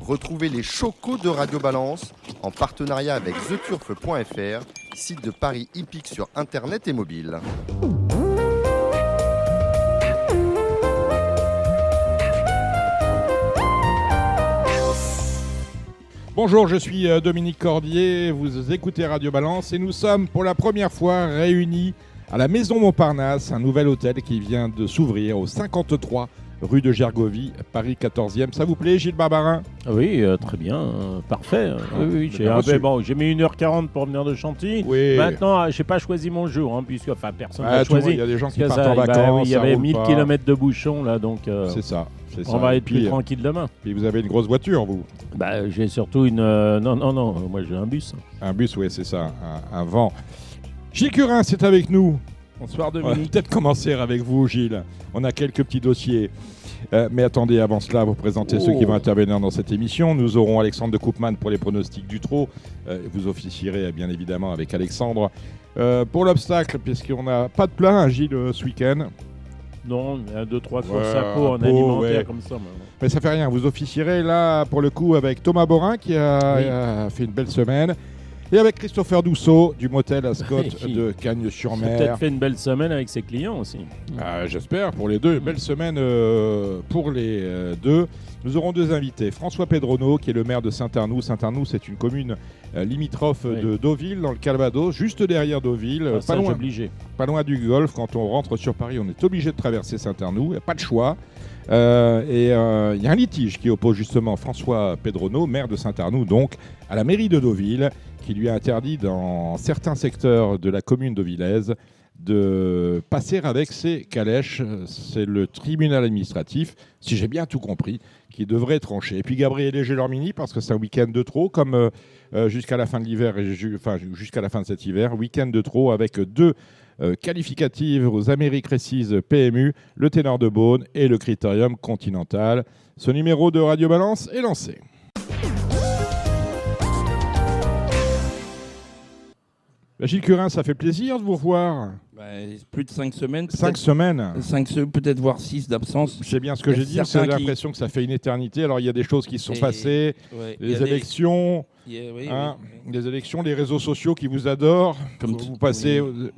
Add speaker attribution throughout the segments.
Speaker 1: Retrouvez les chocos de Radio Balance en partenariat avec theturf.fr, site de paris hippique sur internet et mobile.
Speaker 2: Bonjour, je suis Dominique Cordier, vous écoutez Radio Balance et nous sommes pour la première fois réunis à la Maison Montparnasse, un nouvel hôtel qui vient de s'ouvrir au 53 rue de Gergovie, Paris 14e. Ça vous plaît, Gilles Barbarin ?
Speaker 3: Oui, très bien, parfait. Oui, j'ai mis 1h40 pour venir de Chantilly.
Speaker 2: Oui.
Speaker 3: Maintenant, je n'ai pas choisi mon jour, puisque personne n'a choisi.
Speaker 2: Il y a des gens qui partent en vacances.
Speaker 3: Il y avait 1000 km de bouchons, là, donc
Speaker 2: c'est ça.
Speaker 3: On va être plus tranquille demain.
Speaker 2: Puis vous avez une grosse voiture, vous ?
Speaker 3: J'ai surtout une... Non, moi j'ai un bus.
Speaker 2: Un bus, oui, c'est ça, un vent. Gilles Curin, c'est avec nous.
Speaker 4: Bonsoir
Speaker 2: On va
Speaker 4: Dominique.
Speaker 2: peut-être commencer avec vous, Gilles. On a quelques petits dossiers. Mais attendez, avant cela, vous présentez ceux qui vont intervenir dans cette émission. Nous aurons Alexandre de Koopman pour les pronostics du trot. Vous officierez bien évidemment avec Alexandre. Pour l'obstacle, puisqu'on n'a pas de plat, Gilles, ce week-end.
Speaker 3: Non, il y a 2-3 courses à peau en alimentaire comme ça.
Speaker 2: Mais ça fait rien, vous officierez là pour le coup avec Thomas Borin qui a fait une belle semaine. Et avec Christopher Dousseau du motel Ascot de Cagnes-sur-Mer.
Speaker 3: Il a peut-être fait une belle semaine avec ses clients aussi.
Speaker 2: J'espère pour les deux. Belle semaine pour les deux. Nous aurons deux invités. François Pedrono qui est le maire de Saint-Arnoux. Saint-Arnoux, c'est une commune limitrophe de Deauville dans le Calvados, juste derrière Deauville. Pas loin du Golfe. Quand on rentre sur Paris, on est obligé de traverser Saint-Arnoux. Il n'y a pas de choix. Il y a un litige qui oppose justement François Pedrono, maire de Saint-Arnoux, donc à la mairie de Deauville, qui lui a interdit dans certains secteurs de la commune deauvillaise de passer avec ses calèches. C'est le tribunal administratif, si j'ai bien tout compris, qui devrait trancher. Et puis Gabriel Léger-Lormini, parce que c'est un week-end de trop, comme jusqu'à la fin de l'hiver, jusqu'à la fin de cet hiver, week-end de trop avec deux qualificatives aux Amériques Récises PMU, le Ténor de Beaune et le Critérium Continental. Ce numéro de Radio Balance est lancé. Gilles Curin, ça fait plaisir de vous revoir.
Speaker 4: Plus de 5 semaines.
Speaker 2: 5 semaines.
Speaker 4: 5, peut-être voire 6 d'absence.
Speaker 2: C'est bien ce que j'ai dit, j'ai l'impression que ça fait une éternité. Alors il y a des choses qui se sont passées, les élections, les élections, les réseaux sociaux qui vous adorent. Vous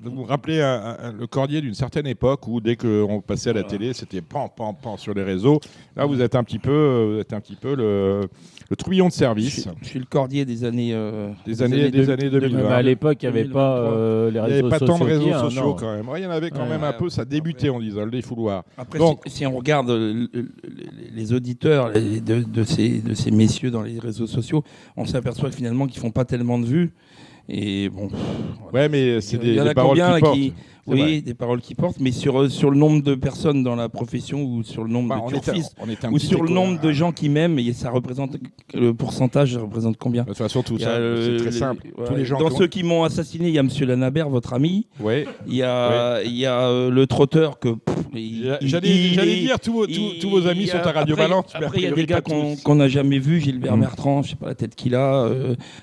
Speaker 2: vous rappelez le Cordier d'une certaine époque où dès qu'on passait à la télé, c'était pan sur les réseaux. Là vous êtes un petit peu le trublion de service.
Speaker 4: Je suis le Cordier des années
Speaker 2: 2020.
Speaker 3: À l'époque, il n'y avait pas les réseaux sociaux.
Speaker 2: Il n'y avait pas tant de réseaux sociaux
Speaker 3: non.
Speaker 2: quand même. Il y en avait quand même un peu, ça débutait, on disait, le défouloir.
Speaker 4: Après, si on regarde les auditeurs de ces messieurs dans les réseaux sociaux, on s'aperçoit finalement qu'ils ne font pas tellement de vues. Et bon.
Speaker 2: Ouais, mais c'est des paroles qui portent.
Speaker 4: Oui, des paroles qui portent, mais sur le nombre de personnes dans la profession ou sur le nombre de turfistes ou sur le nombre de gens qui m'aiment, et ça représente le pourcentage, ça représente combien ?
Speaker 2: De toute façon, tout ça, c'est très simple. Tous les gens
Speaker 4: dans ceux qui m'ont assassiné, il y a Monsieur Lanabert, votre ami.
Speaker 2: Oui.
Speaker 4: Il y a le trotteur que.
Speaker 2: J'allais dire tous vos amis sont à Radio Balance.
Speaker 4: Après, il y a des gars qu'on n'a jamais vus, Gilbert Bertrand, je sais pas la tête qu'il a,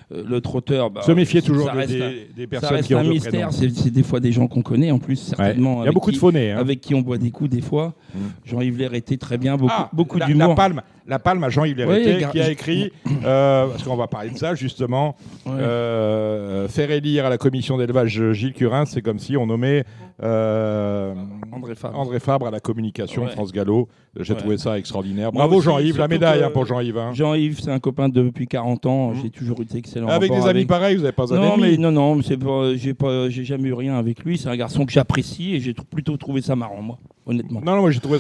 Speaker 4: le trotteur.
Speaker 2: Se méfier toujours des personnes qui ont
Speaker 4: un mystère. C'est des fois des gens qu'on connaît en plus, certainement.
Speaker 2: Il y a beaucoup de phonés.
Speaker 4: Avec qui on boit des coups des fois. Jean-Yves Lérité, très bien, beaucoup d'humour.
Speaker 2: La palme à Jean-Yves Lérité qui a écrit, parce qu'on va parler de ça justement, faire élire à la commission d'élevage Gilles Curin, c'est comme si on nommait André Fabre à la communication, France Gallo. J'ai trouvé ça extraordinaire. Bravo Jean-Yves, la médaille pour Jean-Yves.
Speaker 4: Jean-Yves, c'est un copain depuis 40 ans, j'ai toujours eu d'excellents
Speaker 2: avec des amis pareils, vous n'avez pas un ami?
Speaker 4: Non, j'ai jamais eu rien avec lui, c'est un garçon que j'apprécie et j'ai plutôt trouvé ça marrant, moi. Honnêtement.
Speaker 2: Non, moi j'ai trouvé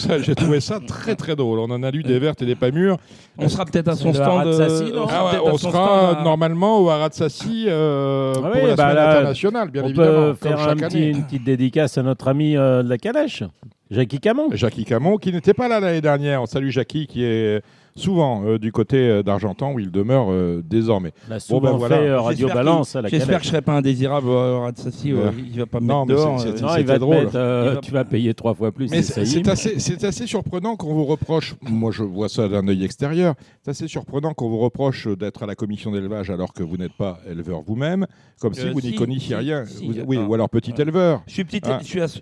Speaker 2: ça très très drôle. On en a lu des vertes et des pas mûres.
Speaker 4: On sera peut-être à son stand.
Speaker 2: On sera normalement au Haras de Sassy pour la semaine internationale, bien évidemment.
Speaker 3: On peut faire une petite dédicace à notre ami de la calèche, Jackie Camon.
Speaker 2: Jackie Camon, qui n'était pas là l'année dernière. On salue Jackie, qui est souvent du côté d'Argentan, où il demeure désormais.
Speaker 3: On a souvent fait Radio Balance à la calèche.
Speaker 4: J'espère que je ne serai pas indésirable au Radsassi. Il ne va pas me mettre dehors.
Speaker 3: Il va te mettre, tu vas payer 3 fois plus.
Speaker 2: Mais c'est assez surprenant qu'on vous reproche, moi je vois ça d'un œil extérieur, c'est assez surprenonnant qu'on vous reproche d'être à la commission d'élevage alors que vous n'êtes pas éleveur vous-même, comme si vous n'y connaissiez rien. Ou alors petit éleveur.
Speaker 4: Je suis petit.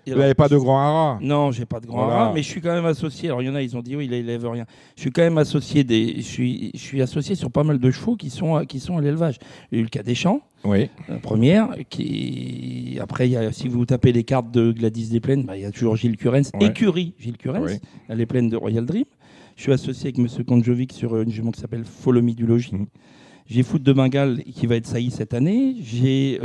Speaker 2: Vous n'avez pas de grand haras.
Speaker 4: Non, j'ai pas de grand haras, mais je suis quand même associé. Alors il y en a, ils ont dit oui, il élève rien. Je suis quand même associé je suis associé sur pas mal de chevaux qui sont à l'élevage. Il y a eu le cas des Champs, la première. Après, si vous tapez les cartes de Gladys des Plaines, il y a toujours Gilles Curens, écurie Gilles Curens, les Plaines de Royal Dream. Je suis associé avec M. Kondjovic sur une jument qui s'appelle Follow Me du Logis. J'ai Foot de Bengale qui va être saillie cette année. J'ai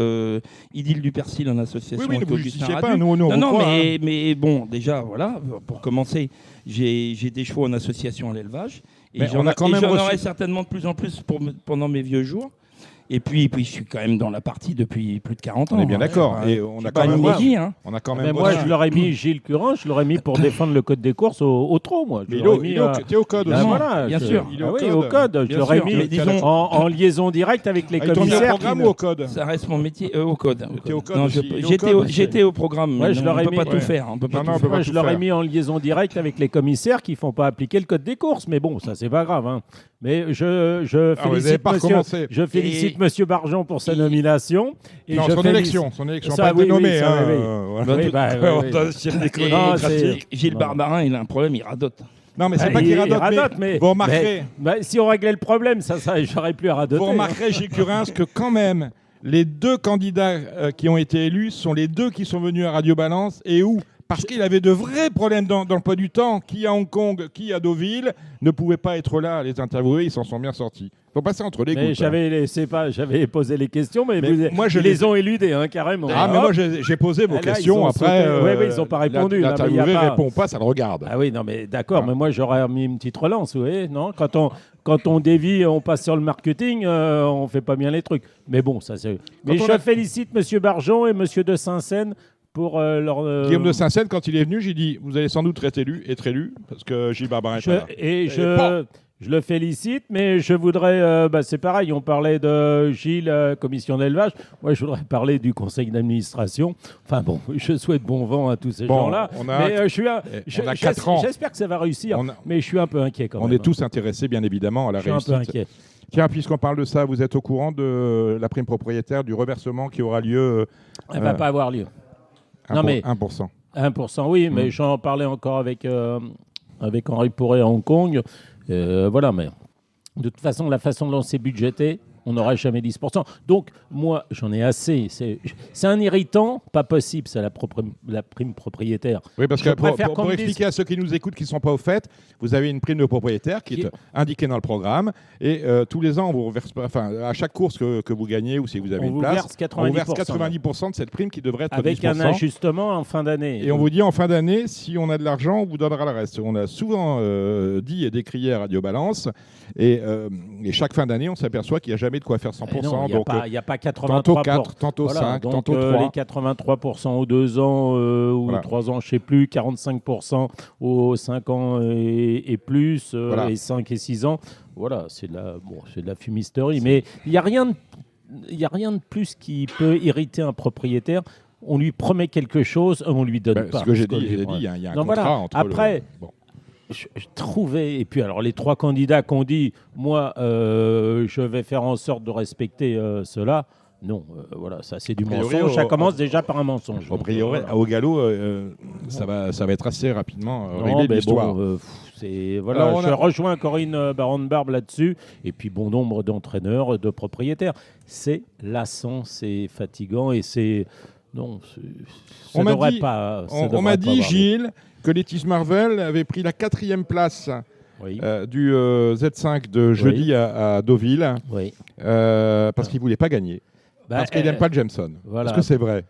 Speaker 4: Idylle du Persil en association avec Augustin Radu. Non, mais bon, déjà, voilà, pour commencer, j'ai des chevaux en association à l'élevage. Et j'en aurai certainement de plus en plus pendant mes vieux jours. Et puis, je suis quand même dans la partie depuis plus de 40 ans.
Speaker 2: On est bien d'accord. Et on a quand même
Speaker 3: moi, je l'aurais mis Gilles Curens, je l'aurais mis pour défendre le code des courses au trot, moi.
Speaker 2: Mais tu es au code aussi.
Speaker 3: Voilà,
Speaker 4: bien sûr.
Speaker 3: Oui, au code. Je l'aurais mis en liaison directe avec les commissaires.
Speaker 2: Au programme ou au code ?
Speaker 4: Ça reste mon métier au code.
Speaker 2: J'étais
Speaker 4: au programme.
Speaker 3: Moi, je l'aurais
Speaker 4: on ne peut pas tout faire.
Speaker 3: Moi, je l'aurais mis en liaison directe avec les commissaires qui ne font pas appliquer le code des courses. Mais bon, ça, c'est pas grave. Mais je félicite Monsieur Barjon pour sa nomination.
Speaker 2: Et son élection, pas été nommé.
Speaker 4: Gilles Barbarin, il a un problème, il radote.
Speaker 2: Non, mais c'est pas qu'il radote, mais vous remarquerez.
Speaker 3: Si on réglait le problème, j'aurais plus à radoter.
Speaker 2: Vous remarquerez, Gilles Curens, que quand même, les deux candidats qui ont été élus sont les deux qui sont venus à Radio Balance et où parce qu'il avait de vrais problèmes dans le poids du temps, qui à Hong Kong, qui à Deauville, ne pouvaient pas être là à les interviewer, ils s'en sont bien sortis. Il faut passer entre les gouttes.
Speaker 3: J'avais posé les questions, mais ils les ont éludées, carrément.
Speaker 2: Mais moi j'ai posé vos questions, après
Speaker 3: ils n'ont pas répondu.
Speaker 2: L'interviewé ne répond pas, ça le regarde.
Speaker 3: Ah oui, non mais d'accord, mais moi j'aurais mis une petite relance, vous voyez, non ? Quand on dévie, on passe sur le marketing, on ne fait pas bien les trucs. Mais bon, ça c'est... Mais je félicite M. Barjon et M. de Saint-Seine pour leur...
Speaker 2: Guillaume de Saint-Seine, quand il est venu, j'ai dit, vous allez sans doute être élu, parce que Gilles Barbarin est pas là.
Speaker 3: Je le félicite, mais je voudrais... c'est pareil, on parlait de Gilles, commission d'élevage. Moi, je voudrais parler du conseil d'administration. Enfin bon, je souhaite bon vent à tous ces gens-là.
Speaker 2: On a 4 ans.
Speaker 3: J'espère que ça va réussir, mais je suis un peu inquiet quand même.
Speaker 2: On est tous intéressés, bien évidemment, à la réussite.
Speaker 3: Je suis un peu inquiet.
Speaker 2: Tiens, puisqu'on parle de ça, vous êtes au courant de la prime propriétaire, du reversement qui aura lieu
Speaker 3: Elle ne va pas avoir lieu.
Speaker 2: 1%.
Speaker 3: 1%, oui, mais j'en parlais encore avec Henri Pourret à Hong Kong. Voilà, mais de toute façon, la façon dont c'est budgété, on n'aura jamais 10%. Donc, moi, j'en ai assez. C'est un irritant, pas possible, c'est la prime propriétaire.
Speaker 2: Oui, parce que pour expliquer à ceux qui nous écoutent, qui ne sont pas au fait, vous avez une prime de propriétaire qui est indiquée dans le programme. Et tous les ans, on vous reverse, à chaque course que vous gagnez ou si vous avez une place, on vous verse 90% de cette prime qui devrait être
Speaker 3: avec 10%. Un ajustement en fin d'année.
Speaker 2: Et on vous dit en fin d'année, si on a de l'argent, on vous donnera le reste. On a souvent dit et décrié à Radio Balance. Et chaque fin d'année, on s'aperçoit qu'il n'y a jamais de quoi faire 100%.
Speaker 3: Il n'y a pas 83%.
Speaker 2: Tantôt 4, tantôt 5, tantôt 3.
Speaker 3: Les 83% aux 2 ans ou 3 ans, je ne sais plus, 45% aux 5 ans et plus, et 5 et 6 ans. Voilà, c'est de la fumisterie. Mais il n'y a rien de plus qui peut irriter un propriétaire. On lui promet quelque chose, on ne lui donne pas.
Speaker 2: Ce que j'ai dit, il y a un contrat entre
Speaker 3: après, je trouvais, et puis alors les 3 candidats qui ont dit, moi, je vais faire en sorte de respecter cela. Non, voilà, ça c'est du mensonge. Ça commence déjà par un mensonge.
Speaker 2: Au priori, au galop, ça va être assez rapidement réglé l'histoire.
Speaker 3: Je rejoins Corinne Baron-Barbe là-dessus, et puis bon nombre d'entraîneurs, de propriétaires. C'est lassant, c'est fatigant, et c'est... Non,
Speaker 2: on m'a dit, Gilles, que Lettice Marvel avait pris la 4e place du Z5 de jeudi à Deauville, parce qu'il ne voulait pas gagner. Parce qu'il n'aime pas le Jameson. Est-ce que c'est vrai ?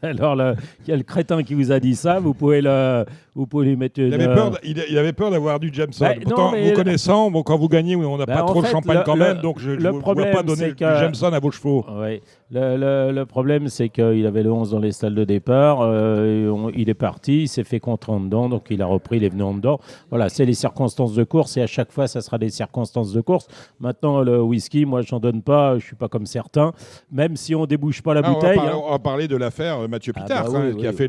Speaker 3: Alors, il y a le crétin qui vous a dit ça, vous pouvez lui mettre une...
Speaker 2: Il avait peur d'avoir du Jameson. Pourtant, vous connaissant, quand vous gagnez, on n'a pas trop de champagne quand même, donc je ne vois pas donner du Jameson à vos chevaux.
Speaker 3: Oui. Le problème, c'est qu'il avait le 11 dans les stalles de départ, il est parti, il s'est fait contraindre en dedans, donc il a repris, il est venu en dedans. Voilà, c'est les circonstances de course, et à chaque fois, ça sera des circonstances de course. Maintenant, le whisky, moi, j'en donne pas, je ne suis pas comme certains, même si on ne débouche pas la bouteille.
Speaker 2: On va parler de la l'affaire Mathieu Pitard, qui a fait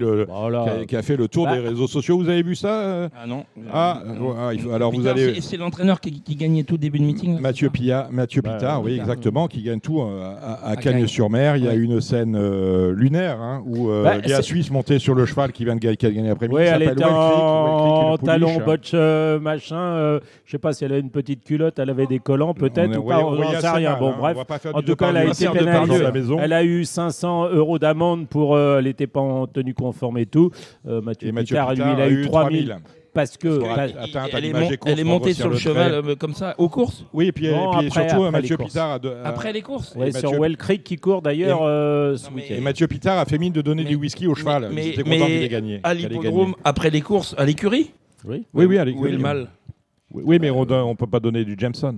Speaker 2: le tour des réseaux sociaux. Vous avez vu ça
Speaker 4: Ah non.
Speaker 2: Alors vous allez.
Speaker 4: C'est l'entraîneur qui gagnait tout début de meeting.
Speaker 2: Mathieu Pitard, oui, exactement, qui gagne tout à Cagnes-sur-Mer. Il y a une scène lunaire où Léa Suisse montait sur le cheval qui vient de gagner après-midi.
Speaker 3: Oui, elle était en talon, botch, machin. Je sais pas si elle a une petite culotte, elle avait des collants peut-être ou pas. On n'en sait rien. Bon, bref. En tout cas, elle a été pénalisée. Elle a eu 500 € d'amende pour. Elle n'était pas en tenue conforme et tout. Mathieu Pitard, lui, il a eu 3000. Parce que
Speaker 4: elle est montée sur le cheval comme ça aux courses.
Speaker 2: Oui, et puis surtout Mathieu Pitard
Speaker 4: après les courses.
Speaker 3: Oui, sur Well Creek qui court d'ailleurs ce week-end.
Speaker 2: Et Mathieu Pitard a fait mine de donner du whisky au cheval. Il était content qu'il ait gagné.
Speaker 4: À l'hippodrome, après les courses, à l'écurie.
Speaker 3: Oui,
Speaker 2: à l'écurie.
Speaker 4: Où est le mal?
Speaker 2: Oui, mais on peut pas donner du Jameson.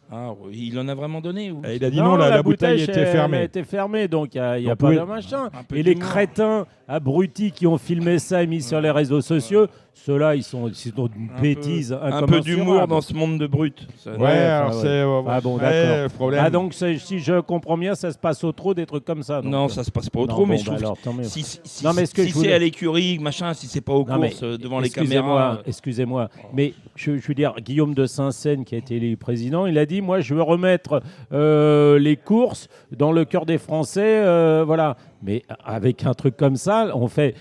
Speaker 4: Ah, il en a vraiment donné ou...
Speaker 2: Il a dit non, la bouteille était fermée.
Speaker 3: Elle était fermée, donc il n'y a pas de machin. Et les crétins abrutis qui ont filmé ça et mis sur les réseaux sociaux, ceux-là, ils sont une bêtise.
Speaker 4: Un peu d'humour dans ce monde de brutes.
Speaker 2: C'est...
Speaker 3: bon, d'accord.
Speaker 2: Problème.
Speaker 3: Donc, si je comprends bien, ça se passe au trot, des trucs comme ça. Donc,
Speaker 4: non, ça se passe pas au trot, mais je trouve si c'est à l'écurie, machin, si c'est pas aux courses, devant les caméras...
Speaker 3: Excusez-moi, mais je veux dire, Guillaume de Saint-Seine, qui a été élu président, il a dit, moi, je veux remettre les courses dans le cœur des Français, voilà. Mais avec un truc comme ça, on fait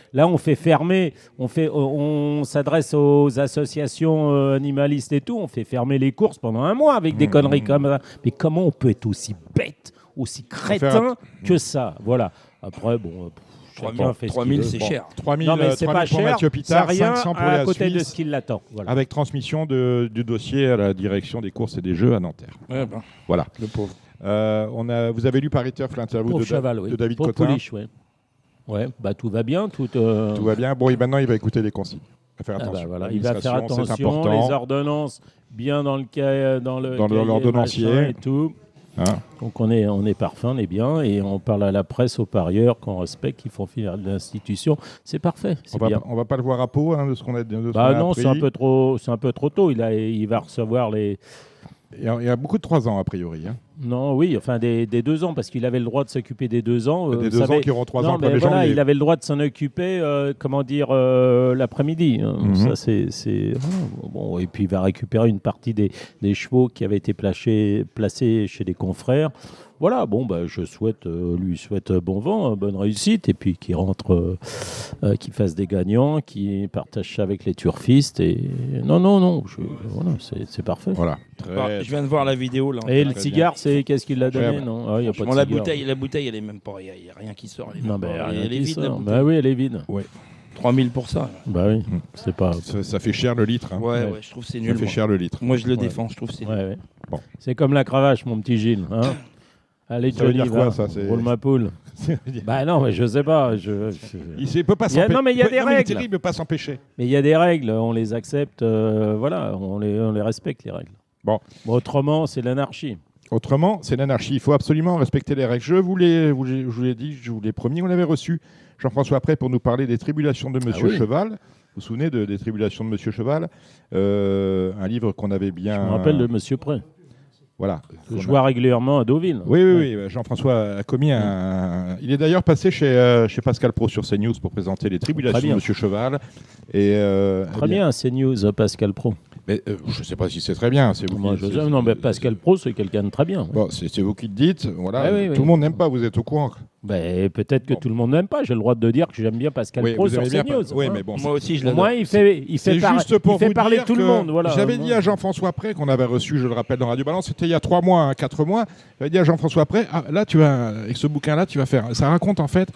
Speaker 3: fermer, on s'adresse aux associations animalistes et tout, on fait fermer les courses pendant un mois avec des conneries comme ça. Mais comment on peut être aussi bête, aussi crétin que ça? Voilà. Après, bon...
Speaker 4: 3000, c'est cher.
Speaker 2: 3000,
Speaker 3: non, mais c'est pas
Speaker 2: pour
Speaker 3: cher,
Speaker 2: Mathieu Pitard,
Speaker 3: rien
Speaker 2: 500 pour
Speaker 3: à
Speaker 2: la
Speaker 3: côté
Speaker 2: Suisse,
Speaker 3: de ce qui l'attend. Voilà.
Speaker 2: Avec transmission du dossier à la direction des courses et des jeux à Nanterre. Voilà.
Speaker 4: Le pauvre.
Speaker 2: Vous avez lu par Etterf l'interview de David
Speaker 3: pour
Speaker 2: Cotin.
Speaker 3: Pouliche, ouais, tout va bien. Tout
Speaker 2: va bien. Bon, et maintenant, il va écouter les consignes. Il va faire attention.
Speaker 3: Il va faire attention. Les ordonnances, bien dans
Speaker 2: l'ordonnancier
Speaker 3: et tout. Donc on est parfait, on est bien, et on parle à la presse, aux parieurs qu'on respecte, qui font finir l'institution. C'est parfait.
Speaker 2: On va pas le voir à Pau de ce qu'on a dit.
Speaker 3: Non, c'est un peu trop tôt. Il va recevoir les.
Speaker 2: Il y a beaucoup de 3 ans a priori.
Speaker 3: Non, oui, enfin des 2 ans, parce qu'il avait le droit de s'occuper des 2 ans.
Speaker 2: Des 2 ans qui auront 3 ans.
Speaker 3: Mais voilà, il avait le droit de s'en occuper, l'après-midi. Ça, c'est bon. Et puis il va récupérer une partie des chevaux qui avaient été placés chez des confrères. Voilà, je lui souhaite bon vent, bonne réussite, et puis qu'il rentre, qu'il fasse des gagnants, qu'il partage ça avec les turfistes. Et non, c'est parfait.
Speaker 2: Voilà.
Speaker 4: Je viens de voir la vidéo là.
Speaker 3: Et le cigare, qu'est-ce qu'il a donné? Non, y a pas de
Speaker 4: la bouteille, elle est même pas, il y a rien qui sort.
Speaker 3: Elle est vide. Oui, elle est vide.
Speaker 2: Ouais.
Speaker 4: 3000 pour ça.
Speaker 3: Oui, c'est pas.
Speaker 2: Ça fait cher le litre.
Speaker 4: Ouais, je trouve que c'est nul.
Speaker 2: Ça fait cher le litre.
Speaker 4: Moi, je le défends, je trouve que c'est nul.
Speaker 3: Bon. C'est comme la cravache, mon petit Gilles. Allez,
Speaker 2: ça veut dire quoi, ça?
Speaker 3: Roule ma poule. Non, mais je sais pas.
Speaker 2: Il peut pas s'empêcher.
Speaker 3: Non, mais il y a des règles.
Speaker 2: Il ne peut pas s'empêcher.
Speaker 3: Mais il y a des règles, on les accepte. On les respecte, les règles.
Speaker 2: Bon.
Speaker 3: Autrement, c'est l'anarchie.
Speaker 2: Il faut absolument respecter les règles. Je vous l'ai dit, je vous l'ai promis, on l'avait reçu. Jean-François Prey pour nous parler des tribulations de Monsieur Cheval. Vous vous souvenez des tribulations de Monsieur Cheval, un livre qu'on avait bien...
Speaker 3: Je me rappelle de Monsieur Prey.
Speaker 2: Voilà.
Speaker 3: Je vois régulièrement à Deauville.
Speaker 2: Oui. Jean-François a commis il est d'ailleurs passé chez Pascal Pro sur CNews pour présenter les tribulations de Monsieur Cheval.
Speaker 3: Très bien, CNews, Pascal Pro.
Speaker 2: Mais je ne sais pas si c'est très bien. C'est vous
Speaker 3: non, mais Pascal Pro, c'est quelqu'un de très bien.
Speaker 2: Bon, c'est vous qui le dites. Voilà. Tout le monde n'aime pas, vous êtes au courant.
Speaker 3: Peut-être que tout le monde n'aime pas. J'ai le droit de dire que j'aime bien Pascal Pro sur CNews.
Speaker 2: Oui, mais bon,
Speaker 4: moi aussi, je l'adore.
Speaker 3: Au moins, il fait parler tout le monde. Voilà.
Speaker 2: J'avais dit à Jean-François Prey, qu'on avait reçu, je le rappelle, dans Radio Balance, c'était il y a 3 mois, 4 mois. J'avais dit à Jean-François Prey, là, avec ce bouquin-là, tu vas faire. Ça raconte en fait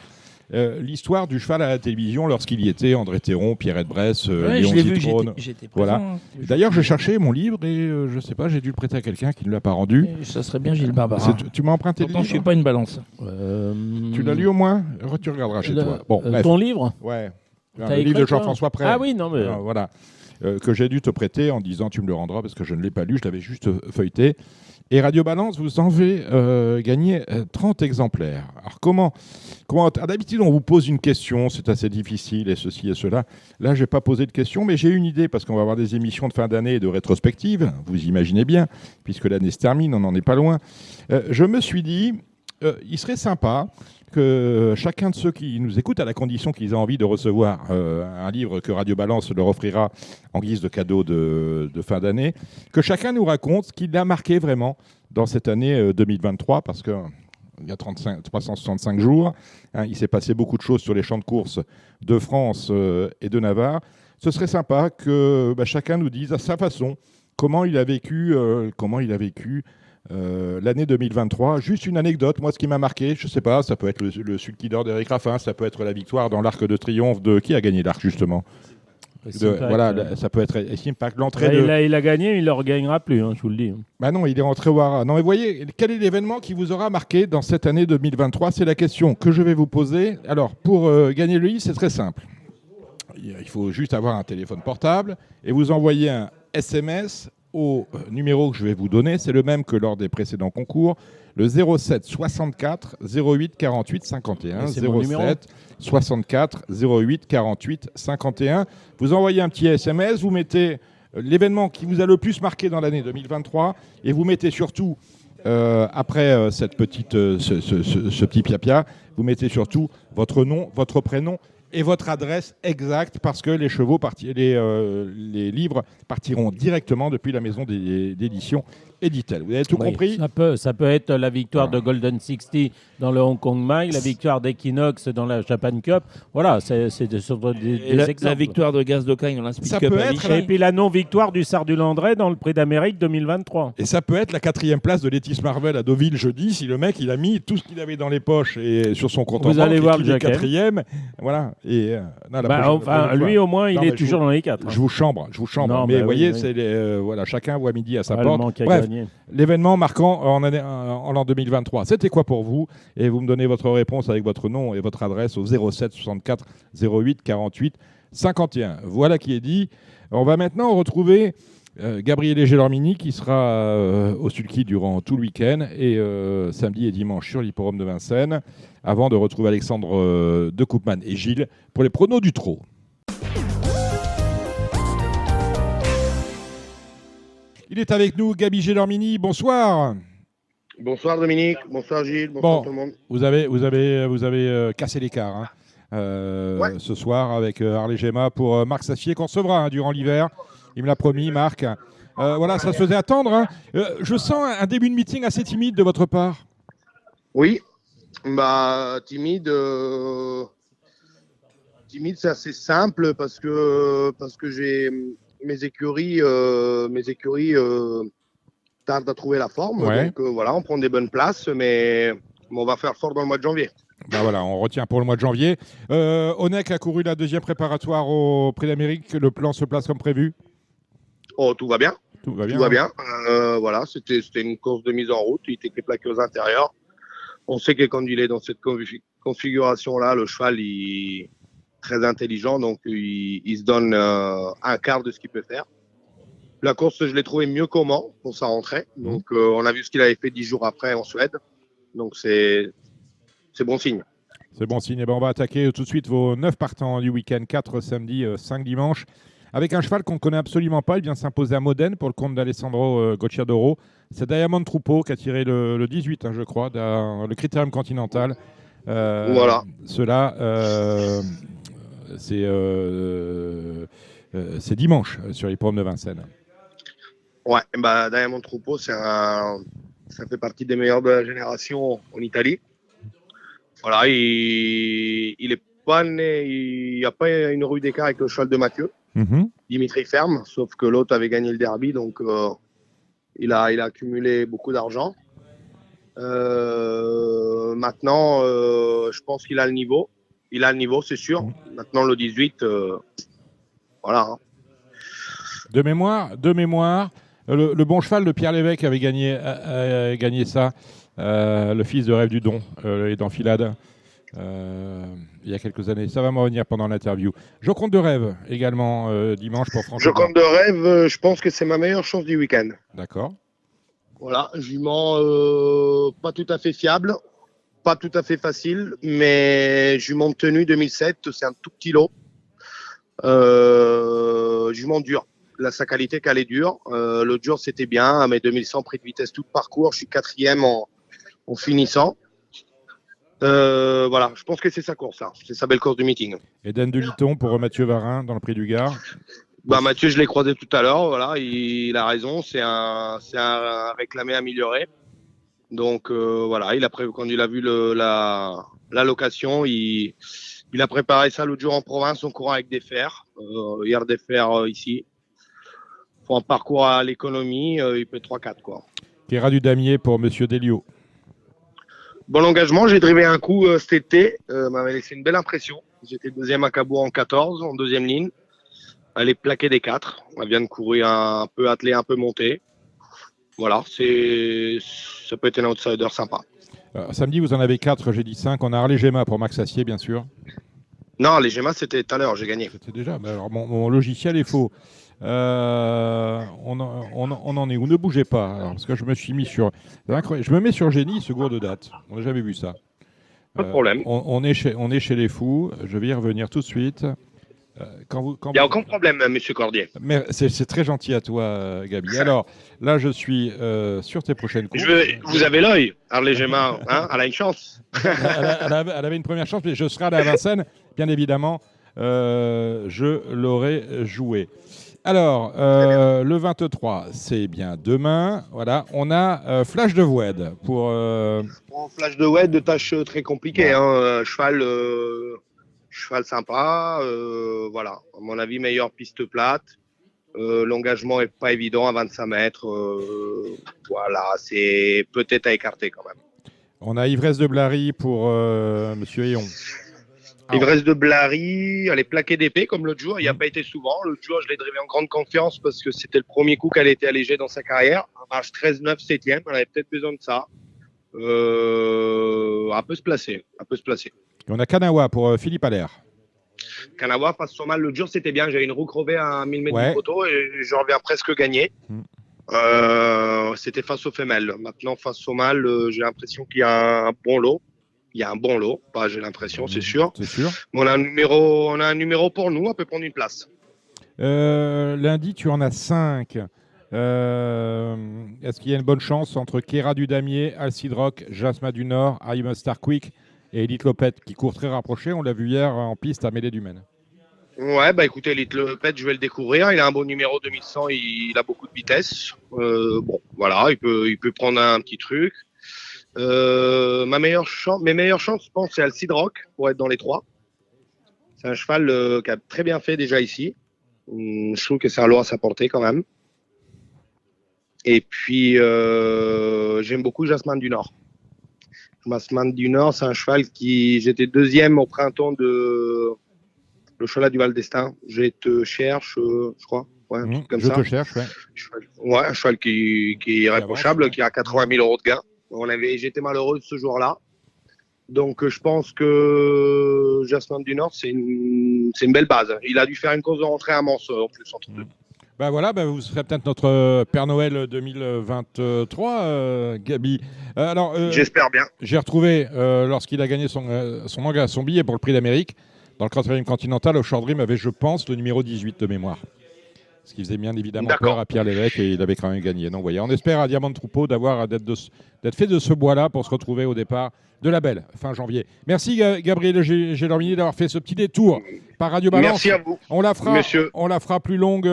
Speaker 2: l'histoire du cheval à la télévision lorsqu'il y était, André Théron, Pierrette Bresse, Léon Zitrone.
Speaker 4: J'étais présent.
Speaker 2: Voilà. D'ailleurs, je cherchais mon livre et je sais pas, j'ai dû le prêter à quelqu'un qui ne l'a pas rendu.
Speaker 4: Ça serait bien Gilles Barbara.
Speaker 2: Tu m'as emprunté le livre.
Speaker 4: Je suis pas une balance.
Speaker 2: Tu l'as lu au moins? Tu regarderas chez toi. Bon,
Speaker 3: ton livre?
Speaker 2: Ouais. Le livre de Jean-François Prey.
Speaker 3: Ah oui, non mais
Speaker 2: voilà. Que j'ai dû te prêter en disant tu me le rendras parce que je ne l'ai pas lu, je l'avais juste feuilleté. Et Radio Balance, vous en avez gagné 30 exemplaires. Alors comment d'habitude, on vous pose une question, c'est assez difficile, et ceci et cela. Là, je n'ai pas posé de question, mais j'ai une idée, parce qu'on va avoir des émissions de fin d'année et de rétrospective, vous imaginez bien, puisque l'année se termine, on n'en est pas loin. Je me suis dit, il serait sympa que chacun de ceux qui nous écoutent, à la condition qu'ils aient envie de recevoir un livre que Radio Balance leur offrira en guise de cadeau de fin d'année, que chacun nous raconte ce qui l'a marqué vraiment dans cette année 2023, parce qu'il y a 365 jours, il s'est passé beaucoup de choses sur les champs de course de France et de Navarre. Ce serait sympa que chacun nous dise à sa façon comment il a vécu l'année 2023. Juste une anecdote, moi ce qui m'a marqué, je ne sais pas, ça peut être le Sulky d'or d'Éric Raffin, ça peut être la victoire dans l'Arc de Triomphe de... Qui a gagné l'Arc justement voilà, ça peut être Impact.
Speaker 3: Il a gagné, il ne le regagnera plus, je vous le dis.
Speaker 2: Bah non, il est rentré au Haras. Non, mais voyez, quel est l'événement qui vous aura marqué dans cette année 2023 ? C'est la question que je vais vous poser. Alors, pour gagner le livre, c'est très simple. Il faut juste avoir un téléphone portable et vous envoyer un SMS au numéro que je vais vous donner. C'est le même que lors des précédents concours. Le 07 64 08 48 51. 07 64 08 48 51. Vous envoyez un petit SMS, vous mettez l'événement qui vous a le plus marqué dans l'année 2023 et vous mettez surtout, après ce petit piapia, vous mettez surtout votre nom, votre prénom et votre adresse exacte, parce que les les livres partiront directement depuis la maison d'édition Editel. Vous avez tout compris ?
Speaker 3: Ça peut être la victoire de Golden 60 dans le Hong Kong Mile, la victoire d'Equinox dans la Japan Cup. Voilà, c'est des exemples.
Speaker 4: La victoire de Gaz d'Ocagne dans l'Inspire Cup.
Speaker 3: Et puis la non-victoire du Sardou-Landré dans le Prix d'Amérique 2023.
Speaker 2: Et ça peut être la 4e place de Letis Marvel à Deauville jeudi, si le mec il a mis tout ce qu'il avait dans les poches et sur son compte en banque.
Speaker 3: Vous allez voir le
Speaker 2: 4e. Voilà. Et,
Speaker 3: lui au moins il est toujours dans les 4.
Speaker 2: Je vous chambre. Non, mais vous voyez, voilà, chacun voit midi à sa porte. Bref, l'événement marquant en l'an 2023, c'était quoi pour vous ? Et vous me donnez votre réponse avec votre nom et votre adresse au 07 64 08 48 51. Voilà qui est dit. On va maintenant retrouver Gabriele Gelormini qui sera au Sulky durant tout le week-end et samedi et dimanche sur l'hippodrome de Vincennes, avant de retrouver Alexandre de Koopman et Gilles pour les pronos du trot. Il est avec nous, Gabi Gelormini. Bonsoir.
Speaker 5: Bonsoir Dominique, bonsoir Gilles, bonsoir tout le monde.
Speaker 2: Vous avez cassé l'écart ce soir avec Harley Gemma pour Marc Safier qu'on recevra durant l'hiver. Il me l'a promis, Marc. Voilà, ça se faisait attendre. Je sens un début de meeting assez timide de votre part.
Speaker 5: Oui, timide, c'est assez simple parce que j'ai mes écuries tardent à trouver la forme. Ouais. Donc voilà, on prend des bonnes places, mais on va faire fort dans le mois de janvier.
Speaker 2: Voilà, on retient pour le mois de janvier. Onek a couru la 2e préparatoire au Prix d'Amérique. Le plan se place comme prévu ?
Speaker 5: Oh, tout va bien. Tout va bien. Voilà, c'était une course de mise en route. Il était plaqué aux intérieurs. On sait que quand il est dans cette configuration-là, le cheval il est très intelligent, donc il se donne un quart de ce qu'il peut faire. La course, je l'ai trouvé mieux qu'Oman pour sa rentrée. Donc, on a vu ce qu'il avait fait 10 jours après en Suède. Donc, c'est bon signe.
Speaker 2: C'est bon signe. Et on va attaquer tout de suite vos 9 partants du week-end, 4 samedi, 5 dimanche, avec un cheval qu'on ne connaît absolument pas. Il vient de s'imposer à Modène pour le compte d'Alessandro Gocciadoro. C'est Diamond Troupeau qui a tiré le 18, je crois, dans le Critérium Continental.
Speaker 5: Voilà.
Speaker 2: C'est dimanche sur l'hippodrome de Vincennes.
Speaker 5: Ouais, Diamond Troupeau, ça fait partie des meilleurs de la génération en Italie. Voilà, il est pas né, il n'y a pas une rue d'écart avec le cheval de Mathieu, Dimitri Ferme, sauf que l'autre avait gagné le derby, donc il a accumulé beaucoup d'argent. Maintenant, je pense qu'il a le niveau. Il a le niveau, c'est sûr. Maintenant, le 18, voilà.
Speaker 2: De mémoire, le bon cheval de Pierre Lévesque avait gagné ça, le fils de Rêve du Don, et d'Enfilade, il y a quelques années. Ça va me revenir pendant l'interview. Joconde de Rêve, également, dimanche pour Franck.
Speaker 5: Joconde de Rêve, je pense que c'est ma meilleure chance du week-end.
Speaker 2: D'accord.
Speaker 5: Voilà, jument pas tout à fait fiable, pas tout à fait facile, mais jument de tenue 2007, c'est un tout petit lot. Jument dur. Sa qualité qu'elle est dure. Le dur, c'était bien. À mes 2100 prix de vitesse tout parcours, je suis 4e en finissant. Voilà, je pense que c'est sa course, là. C'est sa belle course du meeting.
Speaker 2: Et Dan de Liton pour Mathieu Varin dans le Prix du Gard.
Speaker 5: Mathieu, je l'ai croisé tout à l'heure. Voilà, il a raison. C'est un réclamé amélioré. Donc voilà, quand il a vu la location, il a préparé ça l'autre jour en province en courant avec des fers. Hier des fers ici. Pour un parcours à l'économie, il peut 3-4 quoi.
Speaker 2: Kéra du Damier pour Monsieur Delio.
Speaker 5: Bon engagement, j'ai drivé un coup cet été, m'avait laissé une belle impression. J'étais deuxième à Cabourg en 14, en deuxième ligne. Elle est plaquée des 4. Elle vient de courir un peu attelé, un peu monté. Voilà, ça peut être un outsider sympa.
Speaker 2: Samedi, vous en avez 4, j'ai dit 5. On a Harley Gemma pour Max Assier, bien sûr.
Speaker 5: Non, les Gemma, c'était tout à l'heure, j'ai gagné.
Speaker 2: C'était déjà. Mais alors, mon logiciel est faux. On en est où? Ne bougez pas. Alors, parce que je me suis mis sur. Je me mets sur Génie, seconde date. On n'a jamais vu ça.
Speaker 5: Pas de problème.
Speaker 2: On est chez les fous. Je vais y revenir tout de suite.
Speaker 5: Il n'y a aucun problème, monsieur Cordier.
Speaker 2: Mais c'est très gentil à toi, Gabi. Alors, là, je suis sur tes prochaines courses.
Speaker 5: Vous avez l'œil, Harley Gemma. Elle a une chance.
Speaker 2: Elle avait une première chance, mais je serai à la Vincennes. Bien évidemment, je l'aurais joué. Alors, le 23, c'est bien demain. Voilà, on a Flash de Wed pour.
Speaker 5: Flash de Wed, de tâche très compliquée. Ouais. Cheval sympa. Voilà, à mon avis, meilleure piste plate. L'engagement est pas évident à 25 mètres. Voilà, c'est peut-être à écarter quand même.
Speaker 2: On a Ivresse de Blary pour Monsieur Héon.
Speaker 5: Ivresse de Blary, elle est plaquée d'épée comme l'autre jour. Il n'y a pas été souvent. L'autre jour, je l'ai drivé en grande confiance parce que c'était le premier coup qu'elle était allégée dans sa carrière. Marche 13-9, 7e. Elle avait peut-être besoin de ça. Elle peut se placer.
Speaker 2: Et on a Kanawa pour Philippe Allaire.
Speaker 5: Kanawa face au mal. L'autre jour, c'était bien. J'avais une roue crevée à 1000 mètres du poteau et je reviens presque gagné. C'était face aux femelles. Maintenant, face au mâle, j'ai l'impression qu'il y a un bon lot. Pas j'ai l'impression, c'est sûr.
Speaker 2: C'est sûr.
Speaker 5: On a un numéro pour nous, on peut prendre une place.
Speaker 2: Lundi, tu en as 5. Est-ce qu'il y a une bonne chance entre Kéra du Damier, Alcide Rock, Jasma du Nord, I'm Star Quick et Elite Lopet qui court très rapproché? On l'a vu hier en piste à Mêlée du Maine.
Speaker 5: Ouais, écoutez, Elite Lopet, je vais le découvrir. Il a un bon numéro 2100, il a beaucoup de vitesse. Voilà, il peut prendre un petit truc. Mes meilleures chances, je pense, c'est Alcide Rock pour être dans les 3. C'est un cheval qui a très bien fait déjà ici. Je trouve que c'est un lot à sa portée quand même. Et puis, j'aime beaucoup Jasmine du Nord. Jasmine du Nord, c'est un cheval j'étais deuxième au printemps de le cheval du Val d'Estaing. Je te cherche, je crois. Ouais, un truc comme ça.
Speaker 2: Je te cherche, ouais.
Speaker 5: Ouais, un cheval qui est irréprochable, qui a 80 000 € de gain. J'étais malheureux ce jour-là. Donc, je pense que Jasmine du Nord, c'est une belle base. Il a dû faire une course de rentrée à Mans en plus, entre deux.
Speaker 2: Vous serez peut-être notre Père Noël 2023, Gabi.
Speaker 5: J'espère bien.
Speaker 2: J'ai retrouvé, lorsqu'il a gagné son billet pour le Prix d'Amérique, dans le 4e Continental, au Short Dream, avait, je pense, le numéro 18 de mémoire. Ce qui faisait bien évidemment peur à Pierre Lévesque et il avait quand même gagné. Donc, vous voyez, on espère à Diamant de Troupeau d'être fait de ce bois-là pour se retrouver au départ de la Belle, fin janvier. Merci Gabriel Gélormini d'avoir fait ce petit détour par Radio Balance.
Speaker 5: Merci à vous.
Speaker 2: On la fera plus longue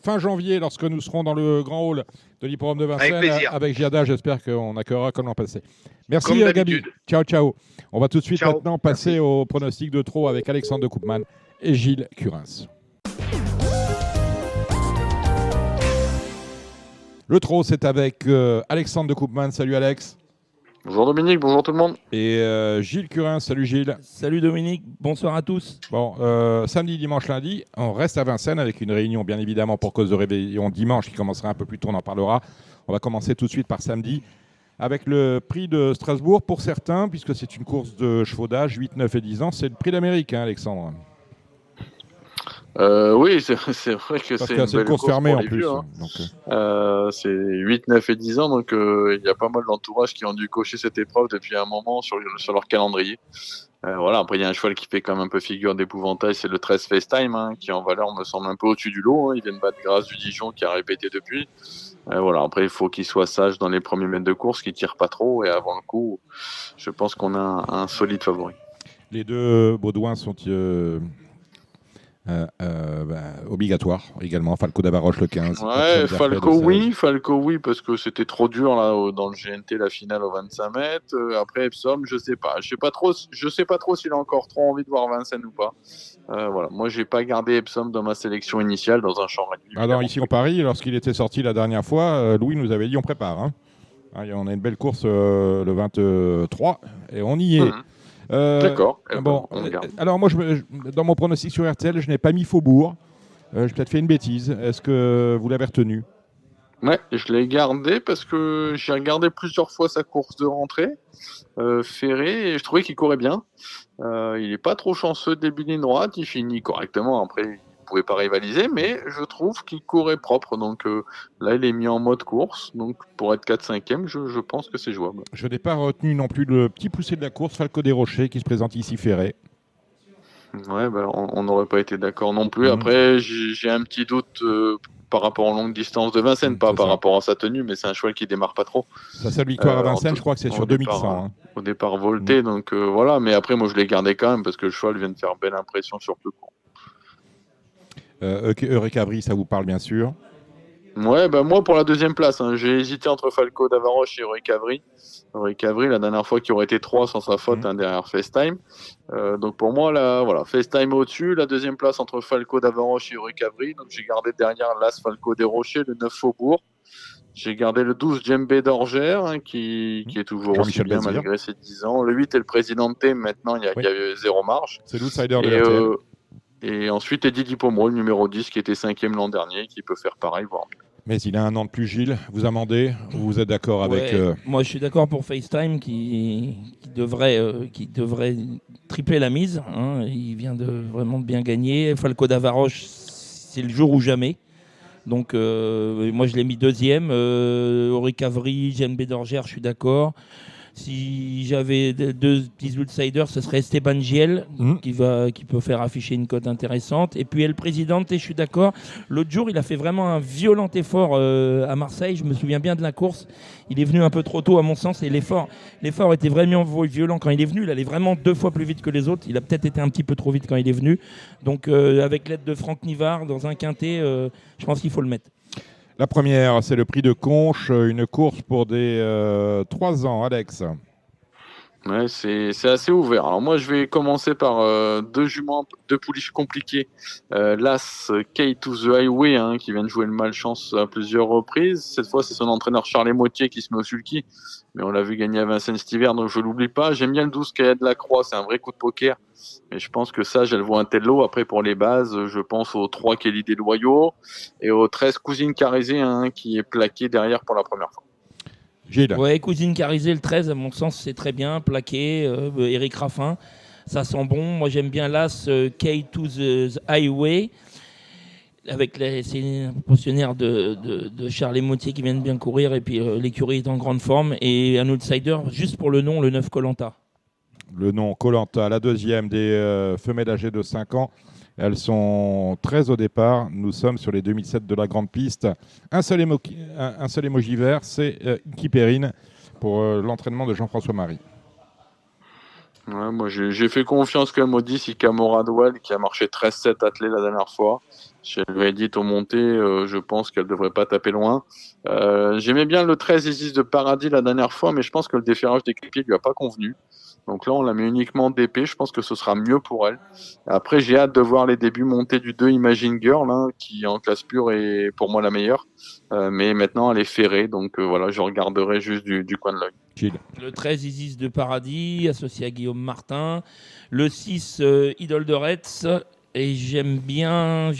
Speaker 2: fin janvier lorsque nous serons dans le grand hall de l'Hippodrome de Vincennes avec Giada. J'espère qu'on accueillera comme l'an passé. Merci Gabi. Ciao. On va tout de suite maintenant passer au pronostic de trot avec Alexandre de Koopman et Gilles Curins. Le trot, c'est avec Alexandre de Koopman. Salut Alex.
Speaker 6: Bonjour Dominique, bonjour tout le monde.
Speaker 2: Et Gilles Curins, salut Gilles.
Speaker 4: Salut Dominique, bonsoir à tous.
Speaker 2: Bon, samedi, dimanche, lundi, on reste à Vincennes avec une réunion bien évidemment pour cause de réveillon dimanche qui commencera un peu plus tôt, on en parlera. On va commencer tout de suite par samedi avec le prix de Strasbourg pour certains, puisque c'est une course de chevaux d'âge, 8, 9 et 10 ans. C'est le prix d'Amérique, hein, Alexandre.
Speaker 6: Oui, c'est vrai que c'est une
Speaker 2: course fermée en plus.
Speaker 6: Hein. Donc, c'est 8, 9 et 10 ans, donc il y a pas mal d'entourage qui ont dû cocher cette épreuve depuis un moment sur leur calendrier. Voilà, après il y a un cheval qui fait quand même un peu figure d'épouvantail, c'est le 13 FaceTime, hein, qui en valeur me semble un peu au-dessus du lot. Hein. Il vient de battre Grâce du Dijon qui a répété depuis. Voilà. Après, il faut qu'il soit sage dans les premiers mètres de course, qu'il tire pas trop. Et avant le coup, je pense qu'on a un solide favori.
Speaker 2: Les deux Baudouins sont obligatoires également. Falco d'Avaroche le 15.
Speaker 6: Ouais, Falco oui, parce que c'était trop dur là dans le GNT la finale au 25 mètres. Après Epsom, je sais pas trop s'il a encore trop envie de voir Vincennes ou pas. Voilà, moi j'ai pas gardé Epsom dans ma sélection initiale dans un champ régulier.
Speaker 2: Alors ici en Paris, lorsqu'il était sorti la dernière fois, Louis nous avait dit on prépare. Hein. On a une belle course le 23 et on y est.
Speaker 6: D'accord.
Speaker 2: Bon, alors moi, dans mon pronostic sur RTL, je n'ai pas mis Faubourg. J'ai peut-être fait une bêtise. Est-ce que vous l'avez retenu ?
Speaker 6: Ouais, je l'ai gardé parce que j'ai regardé plusieurs fois sa course de rentrée, Ferré, et je trouvais qu'il courait bien. Il n'est pas trop chanceux début de ligne droite, il finit correctement. Après, il pouvait pas rivaliser, mais je trouve qu'il courait propre. Donc là, il est mis en mode course. Donc pour être 4-5e, je pense que c'est jouable.
Speaker 2: Je n'ai pas retenu non plus le petit poussé de la course, Falco des Rochers, qui se présente ici Ferré.
Speaker 6: Ouais, on n'aurait pas été d'accord non plus. Après, j'ai un petit doute par rapport aux longues distances de Vincennes, pas par rapport à sa tenue, mais c'est un cheval qui démarre pas trop.
Speaker 2: Sa seule victoire à Vincennes, je crois que c'est sur 2100.
Speaker 6: Au départ volté, donc voilà. Mais après, moi, je l'ai gardé quand même parce que le cheval vient de faire belle impression sur peu court.
Speaker 2: Eureka Brie, ça vous parle bien sûr.
Speaker 6: Ouais, moi pour la deuxième place, j'ai hésité entre Falco d'Avaroche et Eureka Brie. Eureka Brie, la dernière fois qui aurait été 3 sans sa faute derrière FaceTime. Donc pour moi, là, voilà, FaceTime au-dessus, la deuxième place entre Falco d'Avaroche et Eureka Brie. Donc j'ai gardé derrière l'As Falco des Rochers, le 9 Faubourg. J'ai gardé le 12 Djembé d'Orgère, qui est toujours aussi bien malgré ses 10 ans. Le 8 est le Présidente, maintenant il y a 0 marge.
Speaker 2: C'est l'outsider de RTL.
Speaker 6: Et ensuite, Eddie Dipomo, le numéro 10, qui était 5e l'an dernier, qui peut faire pareil, voire mieux.
Speaker 2: Mais il a un an de plus, Gilles. Vous amendez ou vous êtes d'accord avec...
Speaker 4: Moi, je suis d'accord pour FaceTime qui devrait tripler la mise. Il vient vraiment de bien gagner. Falco d'Avaroche, c'est le jour ou jamais. Donc, moi, je l'ai mis 2e. Eureka Brie, Djembé d'Orgère, je suis d'accord. Si j'avais deux petits outsiders, ce serait Esteban Giel qui peut faire afficher une cote intéressante. Et puis El Presidente, je suis d'accord. L'autre jour, il a fait vraiment un violent effort à Marseille. Je me souviens bien de la course. Il est venu un peu trop tôt à mon sens et l'effort était vraiment violent quand il est venu. Il allait vraiment 2 fois plus vite que les autres. Il a peut-être été un petit peu trop vite quand il est venu. Donc avec l'aide de Franck Nivard dans un quintet, je pense qu'il faut le mettre.
Speaker 2: La première, c'est le prix de Conches, une course pour des 3 ans. Alex.
Speaker 6: Ouais, c'est assez ouvert. Alors moi, je vais commencer par 2 juments, 2 pouliches compliquées. L'As Key to the Highway, qui vient de jouer le malchance à plusieurs reprises. Cette fois, c'est son entraîneur Charles Motier qui se met au sulky. Mais on l'a vu gagner à Vincennes cet hiver, donc je l'oublie pas. J'aime bien le 12 Kaya de la Croix, c'est un vrai coup de poker. Mais je pense que ça, elle vaut un tel lot. Après, pour les bases, je pense au 3 qui est l'idée loyaux et au 13 Cousine Carisée, qui est plaqué derrière pour la première fois.
Speaker 2: Gilles.
Speaker 4: Ouais, Cousine Carisée, le 13, à mon sens, c'est très bien. Plaqué, Eric Raffin, ça sent bon. Moi, j'aime bien l'As K to the Highway. C'est un pensionnaire de Charles Motier qui vient de bien courir. Et puis, l'écurie est en grande forme. Et un outsider, juste pour le nom, le 9 Koh-Lanta.
Speaker 2: Le nom Koh-Lanta, la deuxième des femelles âgées de 5 ans. Elles sont 13 au départ. Nous sommes sur les 2007 de la grande piste. Un seul émoji vert, c'est Inky Perrine pour l'entraînement de Jean-François Marie.
Speaker 6: Ouais, moi, j'ai fait confiance quand même au 10 Ikamora Doual qui a marché 13-7 attelé la dernière fois. Je lui ai dit au monté, je pense qu'elle ne devrait pas taper loin. J'aimais bien le 13 Isis de Paradis la dernière fois, mais je pense que le déferrage des clipiers ne lui a pas convenu. Donc là, on l'a mis uniquement d'épée. Je pense que ce sera mieux pour elle. Après, j'ai hâte de voir les débuts montés du 2 Imagine Girl, qui en classe pure est pour moi la meilleure. Mais maintenant, elle est ferrée. Donc voilà, je regarderai juste du coin de l'œil.
Speaker 4: Le 13 Isis de Paradis, associé à Guillaume Martin. Le 6 Idole de Retz. Et j'aime bien.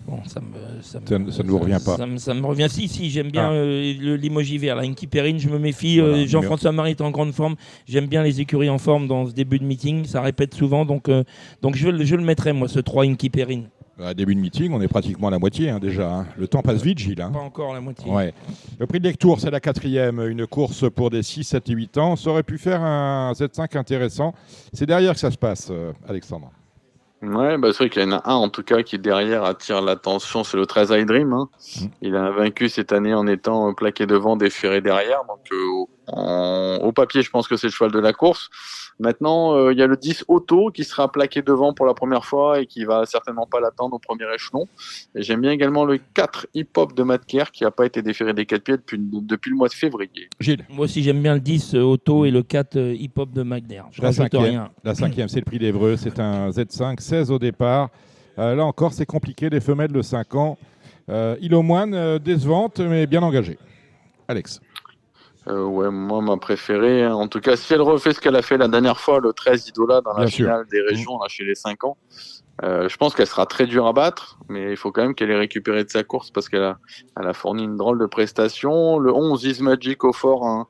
Speaker 4: Bon, ça
Speaker 2: ne vous revient pas.
Speaker 4: Ça me revient. Si, j'aime bien le limoji vert. Inky Perrine, je me méfie. Voilà, Jean-François Marie est en grande forme. J'aime bien les écuries en forme dans ce début de meeting. Ça répète souvent. Donc je le mettrai, moi, ce 3 Inky Perrine.
Speaker 2: À début de meeting, on est pratiquement à la moitié déjà. Le temps passe vite, Gilles.
Speaker 4: Pas encore la moitié.
Speaker 2: Ouais. Le prix de Lectour, c'est la 4e. Une course pour des 6, 7 et 8 ans. Ça aurait pu faire un Z5 intéressant. C'est derrière que ça se passe, Alexandre.
Speaker 6: Ouais, c'est vrai qu'il y en a un en tout cas qui derrière attire l'attention, c'est le 13 I Dream. Hein. Il a vaincu cette année en étant plaqué devant, déféré derrière. Donc au papier, je pense que c'est le cheval de la course. Maintenant, il y a le 10 Auto qui sera plaqué devant pour la première fois et qui va certainement pas l'attendre au premier échelon. Et j'aime bien également le 4 Hip Hop de Matt Kerr qui n'a pas été déféré des 4 pieds depuis le mois de février.
Speaker 4: Gilles. Moi aussi, j'aime bien le 10 Auto et le 4 Hip Hop de McNair.
Speaker 2: La cinquième, c'est le prix d'Evreux. C'est un Z5, 16 au départ. Là encore, c'est compliqué. Les femelles de 5 ans. Illomoine, décevante, mais bien engagée. Alex.
Speaker 6: Ouais, moi, ma préférée, en tout cas, si elle refait ce qu'elle a fait la dernière fois, le 13 Idola dans la finale des régions, là, chez les 5 ans, je pense qu'elle sera très dure à battre, mais il faut quand même qu'elle ait récupéré de sa course parce qu'elle a fourni une drôle de prestation. Le 11 Is Magic au fort, hein,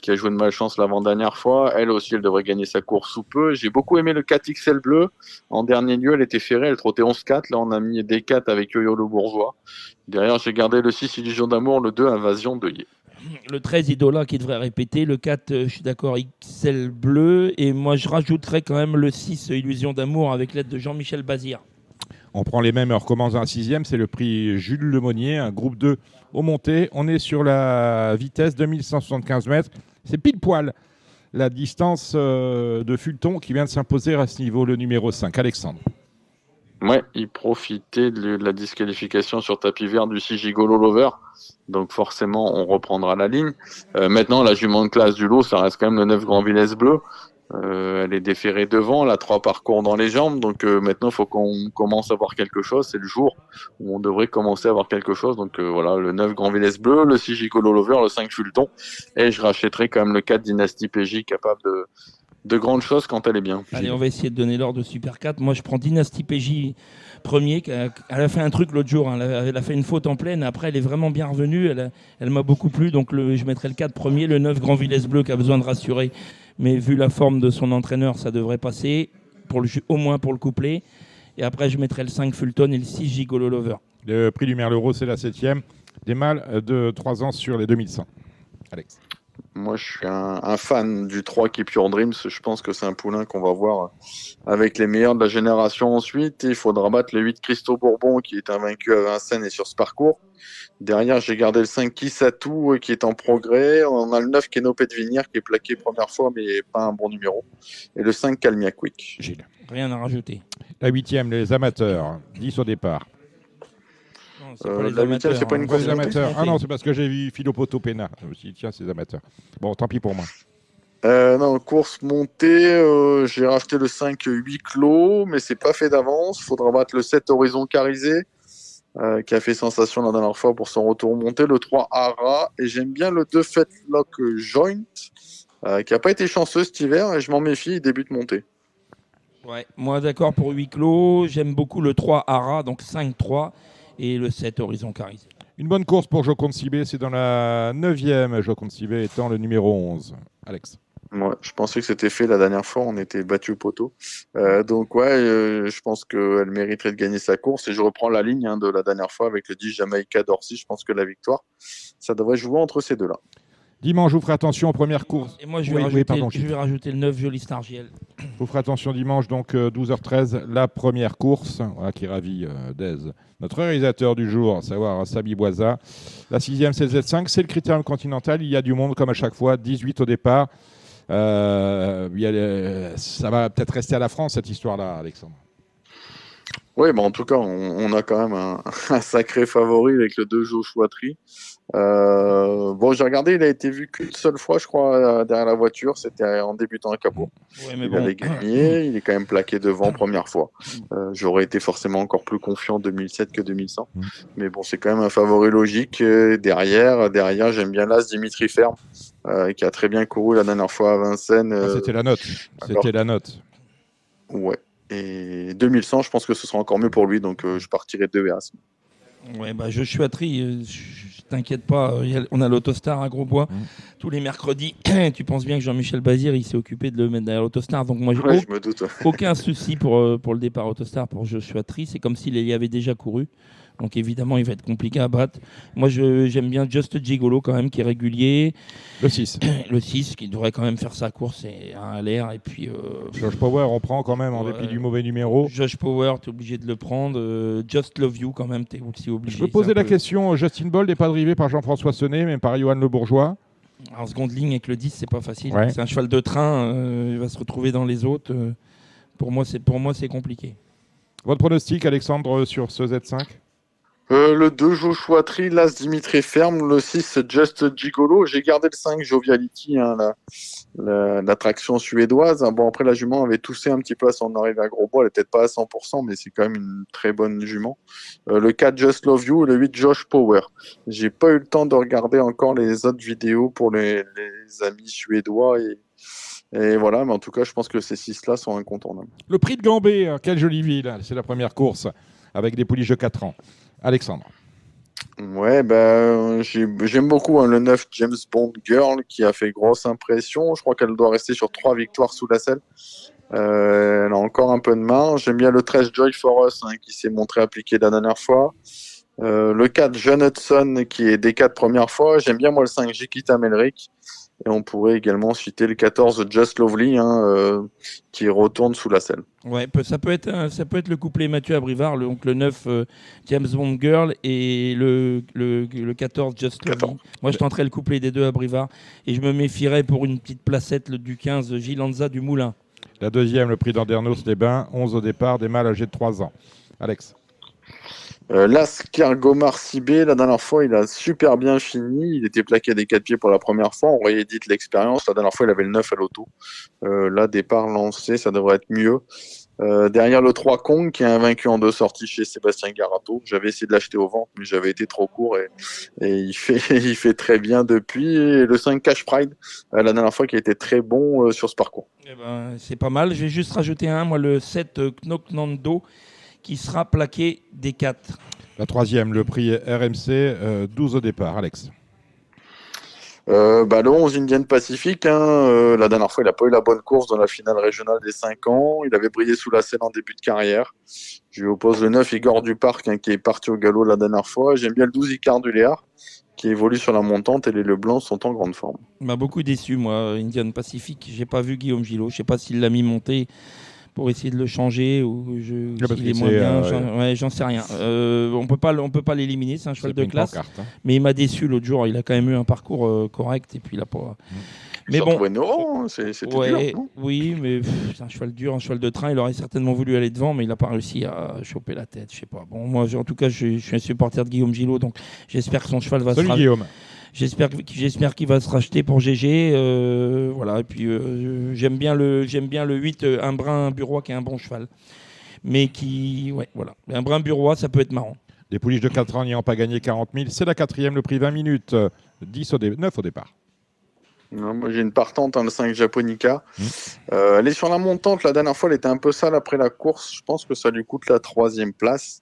Speaker 6: qui a joué de malchance l'avant-dernière fois, elle aussi, elle devrait gagner sa course sous peu. J'ai beaucoup aimé le 4 XL bleu. En dernier lieu, elle était ferrée, elle trottait 11-4. Là, on a mis D4 avec Yo-Yo le Bourgeois. Derrière, j'ai gardé le 6 Illusion d'amour, le 2 Invasion de Yé.
Speaker 4: Le 13 Idola qui devrait répéter, le 4 je suis d'accord XL bleu, et moi je rajouterais quand même le 6 Illusion d'amour avec l'aide de Jean-Michel Bazir.
Speaker 2: On prend les mêmes, on recommence un 6e, c'est le prix Jules Lemonnier, un groupe 2 au monté. On est sur la vitesse 2175 mètres, c'est pile poil la distance de Fulton qui vient de s'imposer à ce niveau, le numéro 5, Alexandre.
Speaker 6: Ouais, il profitait de la disqualification sur tapis vert du 6 Gigolo Lover. Donc forcément, on reprendra la ligne. Maintenant, la jument de classe du lot, ça reste quand même le 9 Grand Villesse Bleu. Elle est déférée devant, elle a 3 parcours dans les jambes. Donc maintenant, il faut qu'on commence à voir quelque chose. C'est le jour où on devrait commencer à voir quelque chose. Donc voilà, le 9 Grand Villesse Bleu, le 6 Gigolo Lover, le 5 Fulton. Et je rachèterai quand même le 4 Dynasty PJ capable de grandes choses quand elle est bien.
Speaker 4: Allez, on va essayer de donner l'ordre de Super 4. Moi, je prends Dynasty PJ premier. Elle a fait un truc l'autre jour. Hein. Elle a fait une faute en pleine. Après, elle est vraiment bien revenue. Elle m'a beaucoup plu. Donc, je mettrai le 4 premier. Le 9 Grand Villesse Bleu qui a besoin de rassurer. Mais vu la forme de son entraîneur, ça devrait passer. Au moins pour le couplet. Et après, je mettrai le 5 Fulton et le 6 Gigolo Lover.
Speaker 2: Le prix du Merleau, c'est la 7e. Des mâles de 3 ans sur les 2100. Alex.
Speaker 6: Moi, je suis un fan du 3 qui est Pure Dreams. Je pense que c'est un poulain qu'on va voir avec les meilleurs de la génération ensuite. Et il faudra battre le 8 Christo Bourbon qui est invaincu à Vincennes et sur ce parcours. Derrière, j'ai gardé le 5 Kissatou qui est en progrès. On a le 9 Kenopet de Vinière qui est plaqué première fois mais pas un bon numéro. Et le 5 Calmia Quick.
Speaker 2: Gilles.
Speaker 4: Rien à rajouter.
Speaker 2: La 8e, les amateurs. 10 au départ.
Speaker 6: La 8e, c'est pas une course
Speaker 2: amateurs. Ah non, c'est parce que j'ai vu Philopoto Pena. Je me suis dit, tiens, c'est des amateurs. Bon, tant pis pour moi.
Speaker 6: Non, course montée, j'ai racheté le 5 8 clos, mais c'est pas fait d'avance. Faudra battre le 7 Horizon Carisé, qui a fait sensation la dernière fois pour son retour monté, le 3 Ara, et j'aime bien le 2 Fetlock Joint, qui a pas été chanceux cet hiver, et je m'en méfie, il débute montée.
Speaker 4: Ouais, moi d'accord pour 8 clos, j'aime beaucoup le 3 Ara, donc 5-3. Et le 7 Horizon Carisé.
Speaker 2: Une bonne course pour Joconde Sibé, c'est dans la 9e, Joconde Sibé étant le numéro 11. Alex.
Speaker 6: Ouais, je pensais que c'était fait la dernière fois, on était battu au poteau. Donc je pense qu'elle mériterait de gagner sa course et je reprends la ligne de la dernière fois avec le 10 Jamaïca d'Orsi. Je pense que la victoire, ça devrait jouer entre ces deux-là.
Speaker 2: Dimanche, vous ferez attention aux premières courses.
Speaker 4: Et moi, je vais rajouter le 9 Joli Star GL.
Speaker 2: Vous ferez attention dimanche, donc 12h13, la première course, qui ravit Dez, notre réalisateur du jour, à savoir Samy Boisa. La 6e, c'est le Z5, c'est le Critérium Continental. Il y a du monde, comme à chaque fois, 18 au départ. Ça va peut-être rester à la France, cette histoire-là, Alexandre.
Speaker 6: Oui, en tout cas, on a quand même un sacré favori avec le 2 Joshua-Tri. J'ai regardé, il a été vu qu'une seule fois, je crois, derrière la voiture. C'était en débutant à Capot. Ouais, il avait gagné, il est quand même plaqué devant première fois. J'aurais été forcément encore plus confiant en 2007 que 2100. Mais bon, c'est quand même un favori logique. Derrière, j'aime bien l'As Dimitri Ferme, qui a très bien couru la dernière fois à Vincennes.
Speaker 2: C'était la note. C'était la note.
Speaker 6: Ouais. Et 2100, je pense que ce sera encore mieux pour lui, donc je partirai de Erasme.
Speaker 4: Ouais, Joshua-Tri, t'inquiète pas, on a l'Autostar à Grosbois tous les mercredis. Tu penses bien que Jean-Michel Bazir, il s'est occupé de le mettre derrière l'Autostar, donc moi,
Speaker 6: je me doute.
Speaker 4: Aucun souci pour le départ Autostar pour Joshua-Tri. C'est comme s'il y avait déjà couru. Donc évidemment, il va être compliqué à battre. Moi, j'aime bien Just Gigolo quand même, qui est régulier.
Speaker 2: Le 6.
Speaker 4: Le 6, qui devrait quand même faire sa course à l'air. Et puis,
Speaker 2: Josh Power, on prend quand même en dépit du mauvais numéro.
Speaker 4: Josh Power, tu es obligé de le prendre. Just Love You, quand même, tu es aussi obligé.
Speaker 2: Je peux poser la question. Justin Bold n'est pas drivé par Jean-François Sonnet, mais par Johan Le Bourgeois.
Speaker 4: En seconde ligne avec le 10, c'est pas facile.
Speaker 2: Ouais.
Speaker 4: C'est un cheval de train. Il va se retrouver dans les autres. Pour moi, c'est compliqué.
Speaker 2: Votre pronostic, Alexandre, sur ce Z5 ?
Speaker 6: Le 2, Joshua Tree, l'As Dimitri Ferme, le 6, Just Gigolo. J'ai gardé le 5, Joviality, l'attraction suédoise. Bon, après, la jument avait toussé un petit peu à son arrivée à Grosbois. Elle n'est peut-être pas à 100%, mais c'est quand même une très bonne jument. Le 4, Just Love You, et le 8, Josh Power. J'ai pas eu le temps de regarder encore les autres vidéos pour les amis suédois et voilà, mais en tout cas, je pense que ces 6-là sont incontournables.
Speaker 2: Le prix de Gambé, quelle jolie ville. C'est la première course avec des pouliches de 4 ans. Alexandre.
Speaker 6: Ouais, j'aime beaucoup le 9 James Bond Girl qui a fait grosse impression. Je crois qu'elle doit rester sur 3 victoires sous la selle. Elle a encore un peu de marge. J'aime bien le 13 Joy for Us qui s'est montré appliqué la dernière fois. Le 4 John Hudson qui est des 4 premières fois. J'aime bien moi le 5 Jiquita Melrick. Et on pourrait également citer le 14 Just Lovely qui retourne sous la selle.
Speaker 4: Ouais, ça peut être le couplet Mathieu Abrivard, donc le 9 James Bond Girl et le 14 Just Lovely. Moi, je tenterais le couplet des deux Abrivard et je me méfierais pour une petite placette du 15 Gilanza du Moulin.
Speaker 2: La deuxième, le prix d'Andernos-les-Bains, 11 au départ, des mâles âgés de 3 ans. Alex.
Speaker 6: L'As Kergomar Sibé, la dernière fois, il a super bien fini. Il était plaqué des 4 pieds pour la première fois. On réédite l'expérience. La dernière fois, il avait le 9 à l'auto. Là, départ lancé, ça devrait être mieux. Derrière le 3 Kong, qui est invaincu en 2 sorties chez Sébastien Garato. J'avais essayé de l'acheter au vent, mais j'avais été trop court et il fait très bien depuis. Et le 5 Cash Pride, la dernière fois, qui a été très bon sur ce parcours.
Speaker 4: C'est pas mal. Je vais juste rajouter le 7 Knoknando, qui sera plaqué des 4.
Speaker 2: La troisième, le prix RMC, 12 au départ. Alex.
Speaker 6: Le 11 Indian Pacific, la dernière fois, il n'a pas eu la bonne course dans la finale régionale des 5 ans. Il avait brillé sous la selle en début de carrière. Je lui oppose le 9 Igor Duparc, qui est parti au galop la dernière fois. J'aime bien le 12 Icar du Léard, qui évolue sur la montante, et les Leblancs sont en grande forme.
Speaker 4: Il m'a beaucoup déçu, moi, Indian Pacific. J'ai pas vu Guillaume Gillot. Je sais pas s'il l'a mis monté pour essayer de le changer ou s'il est moins bien, j'en sais rien. On peut pas l'éliminer, c'est un cheval de classe.
Speaker 2: Pancarte,
Speaker 4: mais il m'a déçu l'autre jour. Il a quand même eu un parcours correct et puis il a pas.
Speaker 6: Mais bon, c'était dur.
Speaker 4: Oui, mais c'est un cheval dur, un cheval de train. Il aurait certainement voulu aller devant, mais il n'a pas réussi à choper la tête. Je sais pas. Bon, moi, en tout cas, je suis un supporter de Guillaume Gillot, donc j'espère que son cheval va
Speaker 2: Salut Guillaume.
Speaker 4: J'espère qu'il va se racheter pour GG. Voilà. Et puis j'aime bien le 8, un brin burois qui est un bon cheval. Mais voilà. Un brin burois, ça peut être marrant.
Speaker 2: Des pouliches de 4 ans n'ayant pas gagné 40 000. C'est la quatrième, le prix 20 minutes. 9 au départ.
Speaker 6: Non, moi j'ai une partante, le 5 Japonica. Elle est sur la montante. La dernière fois, elle était un peu sale après la course. Je pense que ça lui coûte la 3e place.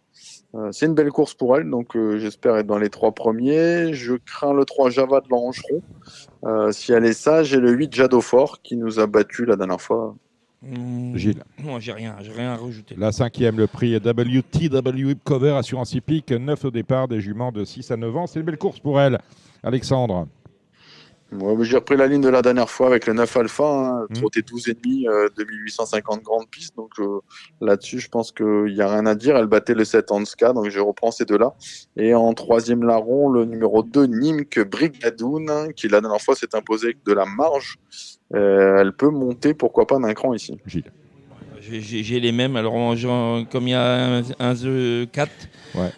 Speaker 6: C'est une belle course pour elle, donc j'espère être dans les 3 premiers. Je crains le 3 Java de l'Angeron. Si elle est sage, et le 8 Jadofort qui nous a battu la dernière fois.
Speaker 2: Gilles.
Speaker 4: Non, j'ai rien à rajouter.
Speaker 2: La 5e, le prix WTW Cover Assurance Hippique, 9 au départ, des juments de 6 à 9 ans. C'est une belle course pour elle. Alexandre.
Speaker 6: J'ai repris la ligne de la dernière fois avec le 9 Alpha, trotté 12,5, 2850 grandes pistes. Donc là-dessus, je pense qu'il n'y a rien à dire. Elle battait le 7 Anska, donc je reprends ces deux-là. Et en 3e larron, le numéro 2 Nimk Brigadoun, qui la dernière fois s'est imposé avec de la marge. Elle peut monter, pourquoi pas, d'un cran ici.
Speaker 2: Gilles.
Speaker 4: J'ai les mêmes. Alors, comme il y a un The 4,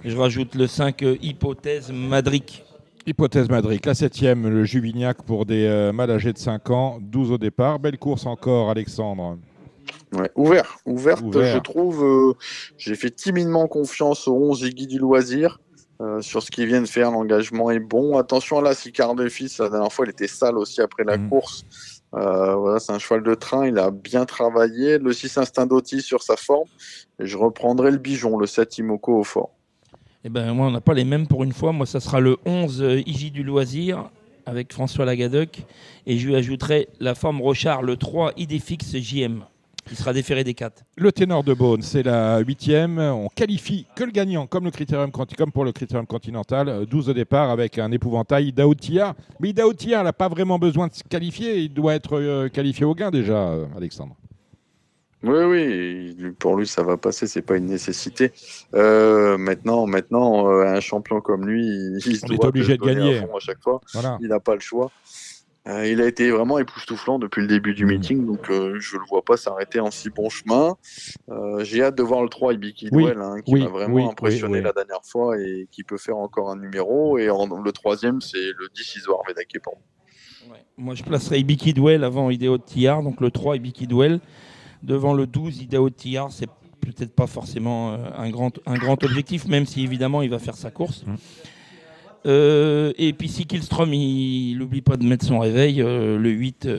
Speaker 4: je rajoute le 5 Hypothèse Madric.
Speaker 2: Hypothèse Madrid, la 7e, le Juvignac pour des mâles âgés de 5 ans, 12 au départ. Belle course encore, Alexandre.
Speaker 6: Ouais, ouverte, je trouve. J'ai fait timidement confiance au 11 Iggy du Loisir sur ce qu'il vient de faire. L'engagement est bon. Attention à la Sicard de Fils. La dernière fois, il était sale aussi après la course. C'est un cheval de train. Il a bien travaillé. Le 6 Instinct d'Oti sur sa forme. Et je reprendrai le Bijon, le 7 Imoko au fort.
Speaker 4: Moi, on n'a pas les mêmes pour une fois. Moi, ça sera le 11 Igi du Loisir avec François Lagadec. Et je lui ajouterai la forme Rochard, le 3 Idéfix JM. qui sera déféré des 4.
Speaker 2: Le ténor de Beaune, c'est la 8e. On qualifie que le gagnant, comme pour le Critérium Continental. 12 au départ avec un épouvantail Idaho Tia. Mais Idaho Tia n'a pas vraiment besoin de se qualifier. Il doit être qualifié au gain déjà, Alexandre.
Speaker 6: Oui, pour lui ça va passer, c'est pas une nécessité. Maintenant, un champion comme lui,
Speaker 2: on est obligé de gagner
Speaker 6: à chaque fois. Voilà. Il n'a pas le choix. Il a été vraiment époustouflant depuis le début du meeting, donc je le vois pas s'arrêter en si bon chemin. J'ai hâte de voir le 3 Ibiki Duel, qui m'a vraiment impressionné la dernière fois et qui peut faire encore un numéro. Et le 3e, c'est le 10 Isoar Vedake pour moi.
Speaker 4: Moi, je placerai Ibiki Duel avant Idaho Tia, donc le 3 Ibiki Duel. Devant le 12, Idaho Tia, c'est peut-être pas forcément un grand objectif, même si évidemment il va faire sa course. Et puis si Kihlström, il n'oublie pas de mettre son réveil, le 8,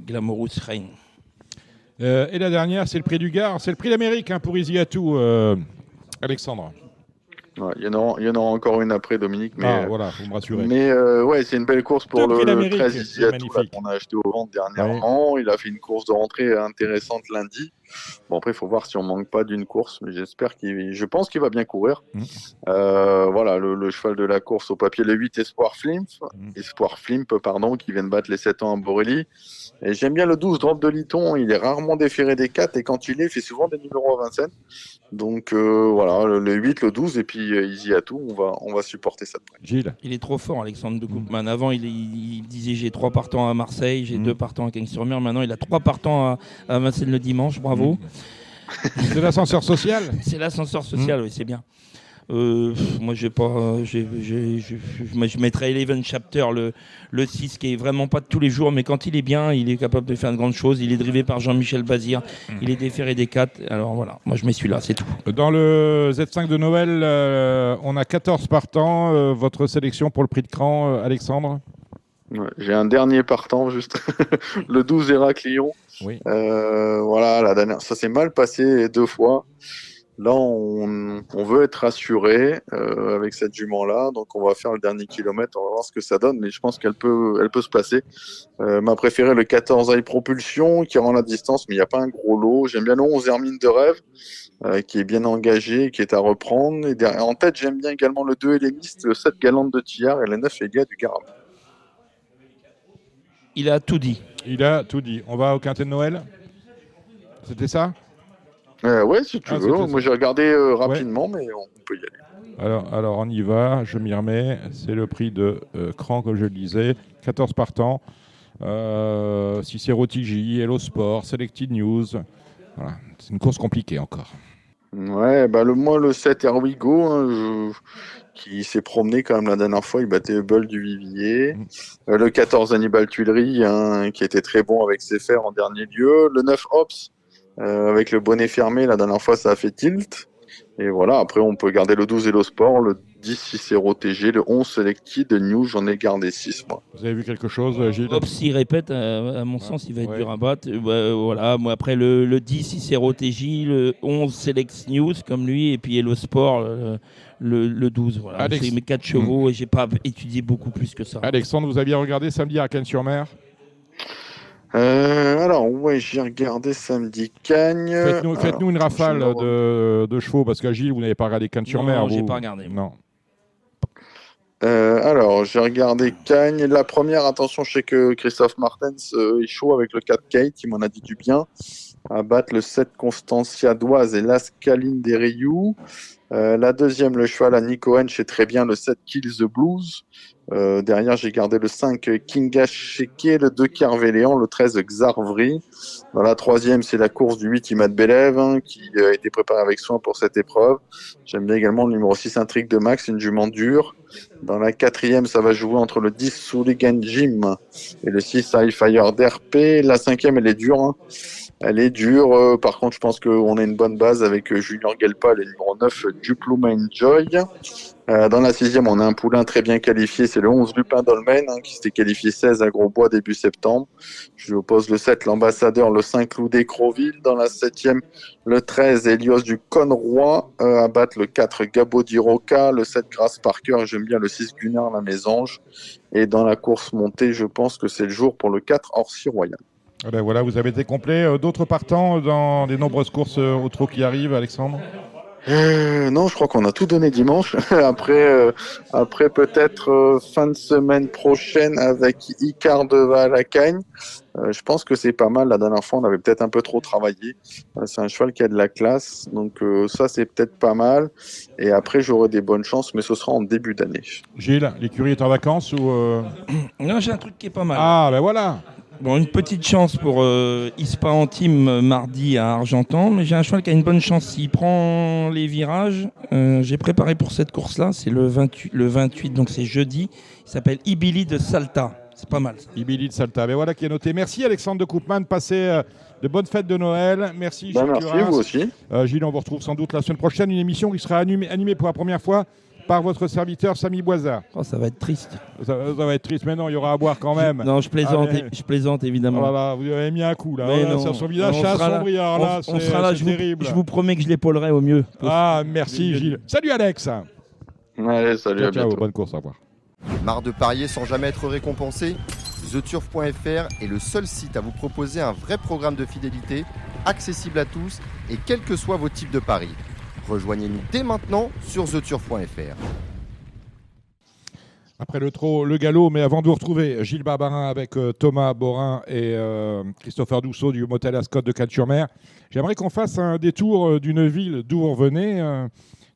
Speaker 4: Glamorous Rain.
Speaker 2: Et la dernière, c'est le prix du Gard, c'est le prix d'Amérique pour Easy Atou, Alexandre.
Speaker 6: Ouais, il y en aura encore une après, Dominique. Mais,
Speaker 2: voilà, vous me rassurez.
Speaker 6: Mais c'est une belle course pour le 13 Easy Atou qu'on a acheté aux ventes dernièrement. Ouais. Il a fait une course de rentrée intéressante lundi. Bon, après, il faut voir si on manque pas d'une course, mais je pense qu'il va bien courir. Voilà, le cheval de la course au papier, le 8 Espoir Flimp, qui vient de battre les 7 ans à Borelli. Et j'aime bien le 12 Drop de Liton, il est rarement déféré des 4 et quand il fait souvent des numéros à Vincennes. Donc voilà, le 8, le 12 et puis Easy Atou, on va supporter ça de près.
Speaker 2: Gilles.
Speaker 4: Il est trop fort, Alexandre de Koopman. Avant, il disait j'ai 3 partants à Marseille, j'ai 2 partants à Cagnes-sur-Mer. Maintenant, il a 3 partants à Vincennes le dimanche. Bravo.
Speaker 2: C'est l'ascenseur social.
Speaker 4: C'est l'ascenseur social, oui, c'est bien. Moi, je mettrais Eleven Chapter, le 6, qui est vraiment pas de tous les jours, mais quand il est bien, il est capable de faire de grandes choses. Il est drivé par Jean-Michel Bazir, il est déféré des 4. Alors voilà, moi je mets celui-là, c'est tout.
Speaker 2: Dans le Z5 de Noël, on a 14 partants. Votre sélection pour le prix de Cran, Alexandre?
Speaker 6: J'ai un dernier partant, juste le 12 Héraclion.
Speaker 2: Oui.
Speaker 6: Voilà, la dernière, ça s'est mal passé 2 fois. Là, on veut être rassuré avec cette jument-là, donc on va faire le dernier kilomètre, on va voir ce que ça donne, mais je pense qu'elle peut se placer. Ma préférée, le 14 High Propulsion, qui rend la distance, mais il n'y a pas un gros lot. J'aime bien le 11 Hermine de Rêve, qui est bien engagé, qui est à reprendre. Et en tête, j'aime bien également le 2 Helléniste, le 7 Galante de Tillard et le 9 Elia du Garam.
Speaker 4: Il a tout dit.
Speaker 2: On va au quintet de Noël? C'était ça?
Speaker 6: Ouais, si tu veux. Moi, j'ai regardé rapidement, mais on peut y aller.
Speaker 2: Alors, on y va. Je m'y remets. C'est le prix de Cran, comme je le disais. 14 partants. Cicero TJ, Hello Sport, Selected News. Voilà. C'est une course compliquée encore.
Speaker 6: Ouais, moi, le 7 Erwigo, qui s'est promené quand même la dernière fois, il battait Bull du Vivier. Le 14 Hannibal Tuileries, qui était très bon avec ses fers en dernier lieu. Le 9 Ops, avec le bonnet fermé, la dernière fois ça a fait tilt. Et voilà, après on peut garder le 12 Hello Sport, le 10 Cicero TG, le 11 Selected News, j'en ai gardé 6 moi.
Speaker 2: Vous avez vu quelque chose, Gilles?
Speaker 4: Hop, s'il répète, à mon sens, il va être dur à battre. Voilà, moi après le 10 Cicero TJ, le 11 Select News comme lui, et puis Hello Sport, le 12. Voilà. C'est mes 4 chevaux et j'ai pas étudié beaucoup plus que ça.
Speaker 2: Alexandre, vous aviez regardé samedi à Cagnes-sur-Mer?
Speaker 6: Alors, ouais, j'ai regardé samedi Cagnes.
Speaker 2: Faites-nous une rafale de chevaux, parce qu'à Gilles, vous n'avez pas regardé Cagnes-sur-Mer.
Speaker 4: Non, j'ai pas regardé.
Speaker 2: Non.
Speaker 6: Alors, j'ai regardé Cagnes. La première, attention, je sais que Christophe Martens est chaud avec le 4 Kate, il m'en a dit du bien. À battre le 7 Constancia d'Oise et l'Ascaline des Rioux. La deuxième, le cheval à Nico Hench, est très bien, le 7 Kills the Blues. Derrière, j'ai gardé le 5 Kinga Sheke, le 2 Carvéléan, le 13 Xarvri. Dans la troisième, c'est la course du 8 Imad Belev, qui a été préparée avec soin pour cette épreuve. J'aime bien également le numéro 6 Intrigue de Max, une jument dure. Dans la quatrième, ça va jouer entre le 10 Souligan Jim et le 6 High Fire d'RP. La cinquième, elle est dure. Elle est dure. Par contre, je pense qu'on a une bonne base avec Junior Gelpa, le numéro 9 Dupluma Enjoy. Dans la sixième, on a un poulain très bien qualifié, c'est le 11 Lupin Dolmen, qui s'était qualifié 16 à Grosbois début septembre. Je lui oppose le 7 l'Ambassadeur, le 5 Loudé Croville. Dans la septième, le 13 Elios du Conroy, à battre le 4 Gabo d'Iroca, le 7 Grace Parker, j'aime bien le 6 Gunnar la Mésange. Et dans la course montée, je pense que c'est le jour pour le 4 Orsi Royal.
Speaker 2: Ben voilà, vous avez été complet. D'autres partants dans les nombreuses courses au trot qui arrivent, Alexandre?
Speaker 6: Non, je crois qu'on a tout donné dimanche. Après peut-être fin de semaine prochaine avec Icar de Valacagne. Je pense que c'est pas mal. La dernière fois, on avait peut-être un peu trop travaillé. C'est un cheval qui a de la classe, donc ça c'est peut-être pas mal. Et après, j'aurai des bonnes chances, mais ce sera en début d'année.
Speaker 2: Gilles, l'écurie est en vacances ou
Speaker 4: Non, j'ai un truc qui est pas mal.
Speaker 2: Ah, ben voilà.
Speaker 4: Bon, une petite chance pour Ispa Antime mardi à Argentan, mais j'ai un cheval qui a une bonne chance s'il prend les virages. J'ai préparé pour cette course-là, c'est le 28, donc c'est jeudi. Il s'appelle Ibili de Salta. C'est pas mal.
Speaker 2: Ibili de Salta, mais voilà qui est noté. Merci Alexandre de Koopman, passez de bonnes fêtes de Noël. Merci Gilles.
Speaker 6: Merci, vous aussi.
Speaker 2: Gilles, on vous retrouve sans doute la semaine prochaine, une émission qui sera animée pour la première fois par votre serviteur Samy Boisard.
Speaker 4: Oh, ça va être triste.
Speaker 2: Ça va être triste, mais non, il y aura à boire quand même.
Speaker 4: Non, je plaisante évidemment.
Speaker 2: Oh là là, vous avez mis un coup là.
Speaker 4: Mais non,
Speaker 2: sur son visage, c'est assombri.
Speaker 4: On sera là,
Speaker 2: terrible.
Speaker 4: Je vous promets que je l'épaulerai au mieux.
Speaker 2: Ah, merci Gilles. Salut Alex.
Speaker 6: Allez, salut, à bientôt.
Speaker 2: Bonne course, au revoir.
Speaker 1: Marre de parier sans jamais être récompensé? TheTurf.fr est le seul site à vous proposer un vrai programme de fidélité, accessible à tous et quels que soient vos types de paris. Rejoignez-nous dès maintenant sur TheTurf.fr.
Speaker 2: Après le trot, le galop, mais avant de vous retrouver, Gilles Barbarin avec Thomas Borin et Christopher Dousseau du Motel Ascot de Cannes-sur-Mer. J'aimerais qu'on fasse un détour d'une ville d'où vous revenez,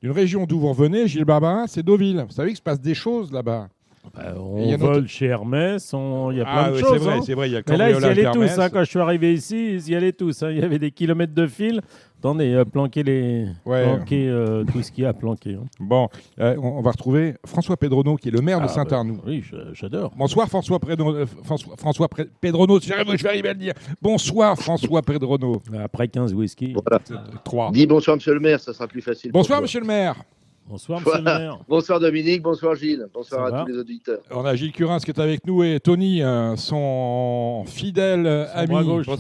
Speaker 2: d'une région d'où vous revenez. Gilles Barbarin, c'est Deauville. Vous savez qu'il se passe des choses là-bas.
Speaker 3: On vole chez Hermès, il y a plein de choses.
Speaker 2: C'est vrai, il y a le
Speaker 3: mais là, ils y allaient tous.
Speaker 2: d'Hermès.
Speaker 3: Quand je suis arrivé ici, ils y allaient tous. Il y avait des kilomètres de fil. Attendez, planquer tout ce qu'il y a à planquer.
Speaker 2: Bon, on va retrouver François Pedrono, qui est le maire de Saint-Arnoux.
Speaker 3: Oui, j'adore.
Speaker 2: Bonsoir François Pedrono. Je vais arriver à le dire. Bonsoir François Pedrono.
Speaker 3: Après 15 whisky.
Speaker 5: Voilà.
Speaker 2: 3.
Speaker 5: Dis bonsoir monsieur le maire, ça sera plus facile.
Speaker 2: Bonsoir monsieur le maire.
Speaker 3: Bonsoir monsieur le maire.
Speaker 5: Bonsoir Dominique, bonsoir Gilles, bonsoir à tous les auditeurs.
Speaker 2: On a Gilles Curins qui est avec nous et Tony, son fidèle ami,